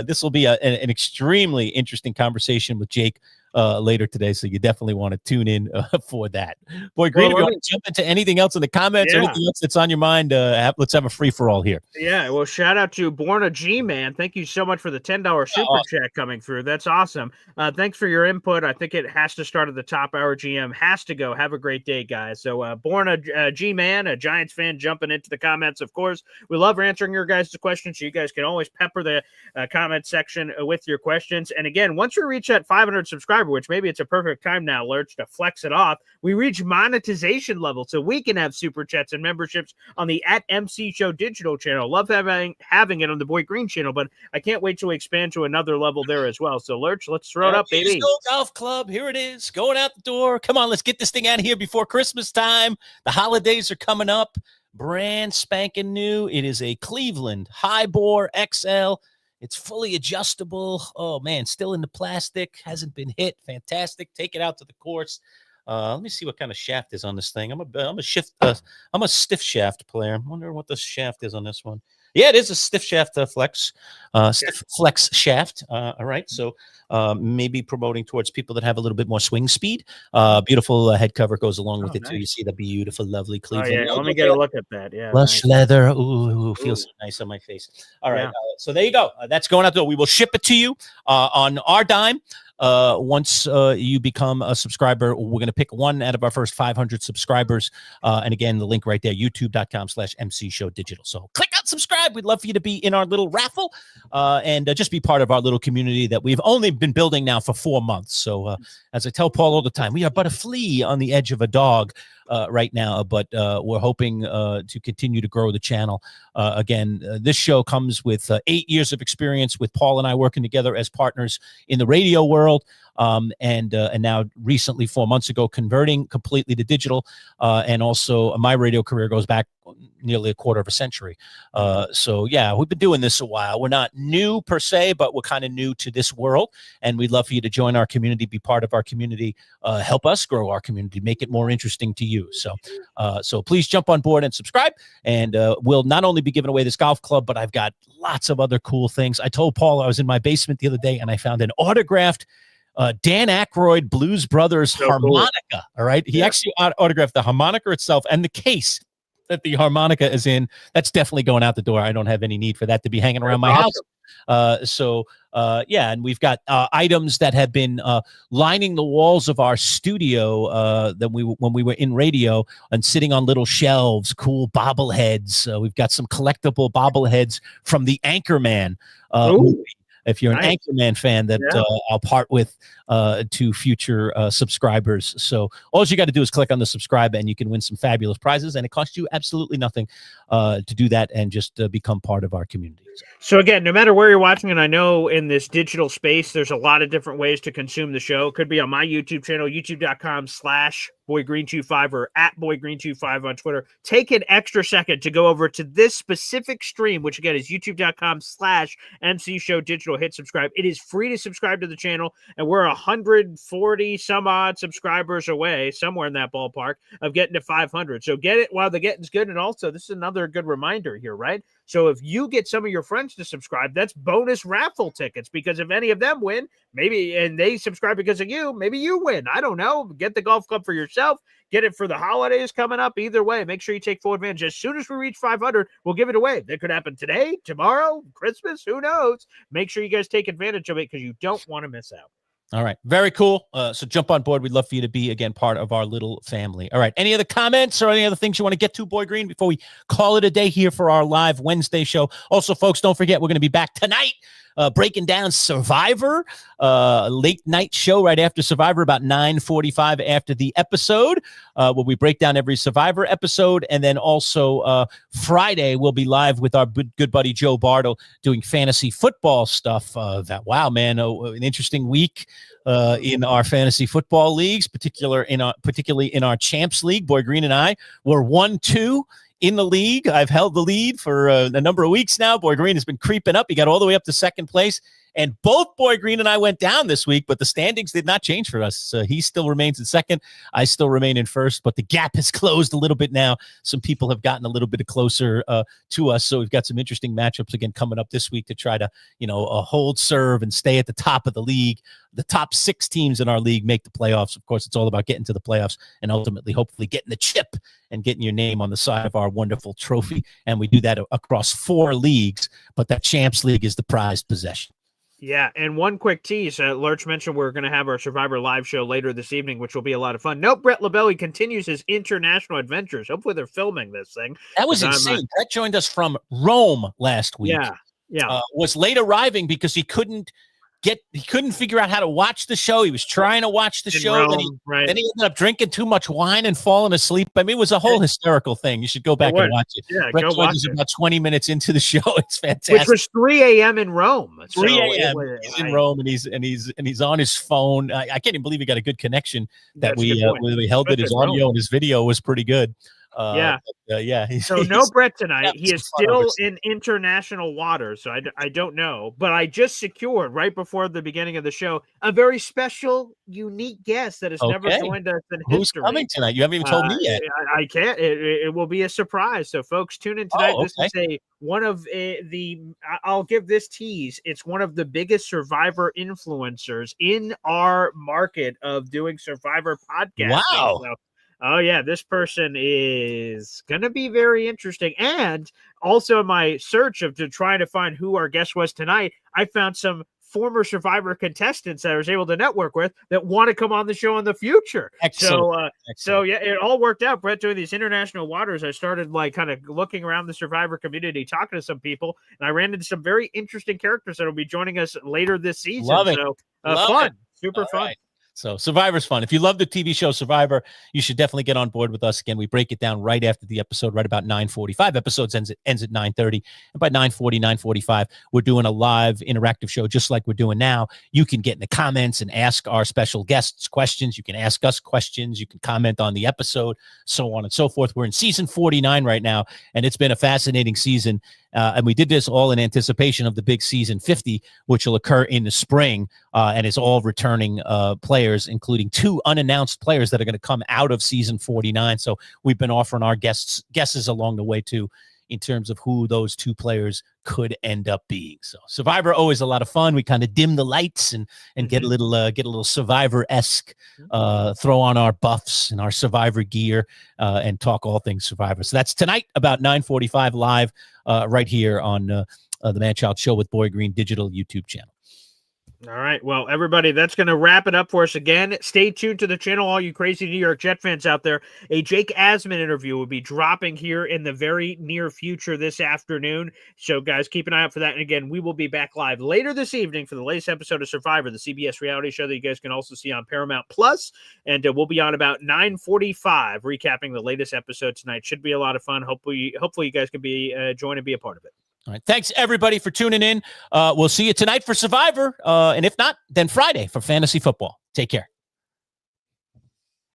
E: this will be an extremely interesting conversation with Jake later today, so you definitely want to tune in for that. Boy Green, if you want to jump into anything else in the comments, anything else that's on your mind, let's have a free-for-all here.
D: Yeah, well, shout out to Borna G-Man. Thank you so much for the $10 super chat coming through. That's awesome. Thanks for your input. I think it has to start at the top. Our GM has to go. Have a great day, guys. So Borna G-Man, a Giants fan, jumping into the comments, of course. We love answering your guys' questions, so you guys can always pepper the comment section with your questions. And again, once we reach that 500 subscribers, subscriber, which maybe it's a perfect time now, Lerch, to flex it off. We reach monetization level, so we can have super chats and memberships on the @MC Show digital channel. Love having it on the Boy Green channel, but I can't wait to expand to another level there as well. So, Lerch, let's throw it up, baby.
A: Go Golf Club. Here it is. Going out the door. Come on, let's get this thing out of here before Christmas time. The holidays are coming up. Brand spanking new. It is a Cleveland high bore XL. It's fully adjustable. Oh, man, still in the plastic. Hasn't been hit. Fantastic. Take it out to the course. Let me see what kind of shaft is on this thing. I'm a stiff shaft player. I wonder what the shaft is on this one. Yeah, it is a stiff shaft stiff flex shaft. All right, so maybe promoting towards people that have a little bit more swing speed. Beautiful head cover goes along with it too. You see the beautiful, lovely Cleveland.
D: Oh, yeah, let me get a look at that. Yeah,
A: lush leather. Ooh, feels so nice on my face. All right, so there you go. That's going out the door. We will ship it to you on our dime. Once you become a subscriber, we're going to pick one out of our first 500 subscribers. And again, the link right there, youtube.com/MC Show Digital. So click on subscribe. We'd love for you to be in our little raffle and just be part of our little community that we've only been building now for 4 months. So as I tell Paul all the time, we are but a flea on the edge of a dog right now, but we're hoping to continue to grow the channel. Again, this show comes with 8 years of experience with Paul and I working together as partners in the radio world. And now recently, 4 months ago, converting completely to digital. And also my radio career goes back nearly a quarter of a century. So yeah, we've been doing this a while. We're not new per se, but we're kind of new to this world. And we'd love for you to join our community, be part of our community, help us grow our community, make it more interesting to you. So please jump on board and subscribe. And we'll not only be giving away this golf club, but I've got lots of other cool things. I told Paul I was in my basement the other day and I found an autographed Dan Aykroyd Blues Brothers harmonica. Cool. All right. He actually autographed the harmonica itself and the case that the harmonica is in. That's definitely going out the door. I don't have any need for that to be hanging around my house. And we've got items that have been lining the walls of our studio when we were in radio and sitting on little shelves, cool bobbleheads. We've got some collectible bobbleheads from the Anchorman movie. If you're an Anchorman fan, that I'll part with to future subscribers. So all you got to do is click on the subscribe and you can win some fabulous prizes. And it costs you absolutely nothing to do that and just become part of our community.
D: So again, no matter where you're watching, and I know in this digital space, there's a lot of different ways to consume the show. It could be on my YouTube channel, youtube.com/BoyGreen25 or @BoyGreen25 on Twitter. Take an extra second to go over to this specific stream, which again is youtube.com/MC Show Digital. Hit subscribe. It is free to subscribe to the channel, and we're 140 some odd subscribers away, somewhere in that ballpark, of getting to 500. So get it while the getting's good. And also, this is another good reminder here, right? So if you get some of your friends to subscribe, that's bonus raffle tickets, because if any of them win, maybe, and they subscribe because of you, maybe you win. I don't know. Get the golf club for yourself. Get it for the holidays coming up. Either way, make sure you take full advantage. As soon as we reach 500, we'll give it away. That could happen today, tomorrow, Christmas, who knows? Make sure you guys take advantage of it because you don't want to miss out.
A: All right. Very cool. So jump on board. We'd love for you to be, again, part of our little family. All right. Any other comments or any other things you want to get to, Boy Green, before we call it a day here for our live Wednesday show? Also, folks, don't forget, we're going to be back tonight breaking down Survivor, late night show right after Survivor, about 9:45 after the episode, where we break down every Survivor episode. And then also Friday, we'll be live with our good buddy Joe Bartle doing fantasy football stuff. Wow, man, an interesting week in our fantasy football leagues, particularly in our Champs League. Boy Green and I were 1-2 in the league. I've held the lead for a number of weeks now. Boy Green has been creeping up. He got all the way up to second place. And both Boy Green and I went down this week, but the standings did not change for us. He still remains in second. I still remain in first, but the gap has closed a little bit now. Some people have gotten a little bit closer to us. So we've got some interesting matchups again coming up this week to try to, hold serve and stay at the top of the league. The top 6 teams in our league make the playoffs. Of course, it's all about getting to the playoffs and ultimately, hopefully, getting the chip and getting your name on the side of our wonderful trophy. And we do that across 4 leagues, but that Champs League is the prized possession.
D: Yeah, and one quick tease. Lerch mentioned we're going to have our Survivor live show later this evening, which will be a lot of fun. Nope, Brett Labelle continues his international adventures. Hopefully they're filming this thing.
A: That was insane. Brett joined us from Rome last week.
D: Yeah.
A: Was late arriving because he couldn't he couldn't figure out how to watch the show. He was trying to watch the show.
D: Rome,
A: then he ended up drinking too much wine and falling asleep. I mean, it was a whole hysterical thing. You should go back and watch it.
D: Yeah,
A: Brett
D: go watch it.
A: About 20 minutes into the show. It's fantastic.
D: Which was 3 a.m. in Rome.
A: 3 a.m. He's in Rome, and he's on his phone. I can't even believe he got a good connection that we held it. His audio and his video was pretty good.
D: So no Brett tonight. He is still in international waters, so I don't know. But I just secured right before the beginning of the show a very special, unique guest that has never joined us in
A: Who's
D: history.
A: Who's coming tonight? You haven't even told me yet.
D: I can't. It will be a surprise. So folks, tune in tonight. This is one of the. I'll give this tease. It's one of the biggest Survivor influencers in our market of doing Survivor podcasting.
A: Wow.
D: So, oh, yeah, this person is going to be very interesting. And also in my search to trying to find who our guest was tonight, I found some former Survivor contestants that I was able to network with that want to come on the show in the future.
A: Excellent.
D: So yeah, it all worked out. Brett, doing these international waters, I started kind of looking around the Survivor community, talking to some people, and I ran into some very interesting characters that will be joining us later this season.
A: Love it.
D: So
A: Love
D: fun.
A: it.
D: Super fun.
A: Right. So Survivor's fun. If you love the TV show Survivor, you should definitely get on board with us. Again, we break it down right after the episode, right about 9:45. Episodes ends at 9:30. And by 9:40, 9:45, we're doing a live interactive show just like we're doing now. You can get in the comments and ask our special guests questions. You can ask us questions. You can comment on the episode, so on and so forth. We're in season 49 right now, and it's been a fascinating season. And we did this all in anticipation of the big season 50, which will occur in the spring, and it's all returning players, including 2 unannounced players that are going to come out of season 49. So we've been offering our guesses along the way too, in terms of who those 2 players could end up being. So Survivor, always a lot of fun. We kind of dim the lights and get a little Survivor-esque, throw on our buffs and our Survivor gear, and talk all things Survivor. So that's tonight about 9:45 live, right here on the Manchild Show with Boy Green digital YouTube channel.
D: All right. Well, everybody, that's going to wrap it up for us again. Stay tuned to the channel, all you crazy New York Jet fans out there. A Jake Asman interview will be dropping here in the very near future this afternoon. So, guys, keep an eye out for that. And again, we will be back live later this evening for the latest episode of Survivor, the CBS reality show that you guys can also see on Paramount Plus. And we'll be on about 9:45, recapping the latest episode tonight. Should be a lot of fun. Hopefully you guys can be join and be a part of it.
A: All right. Thanks, everybody, for tuning in. We'll see you tonight for Survivor. And if not, then Friday for fantasy football. Take care.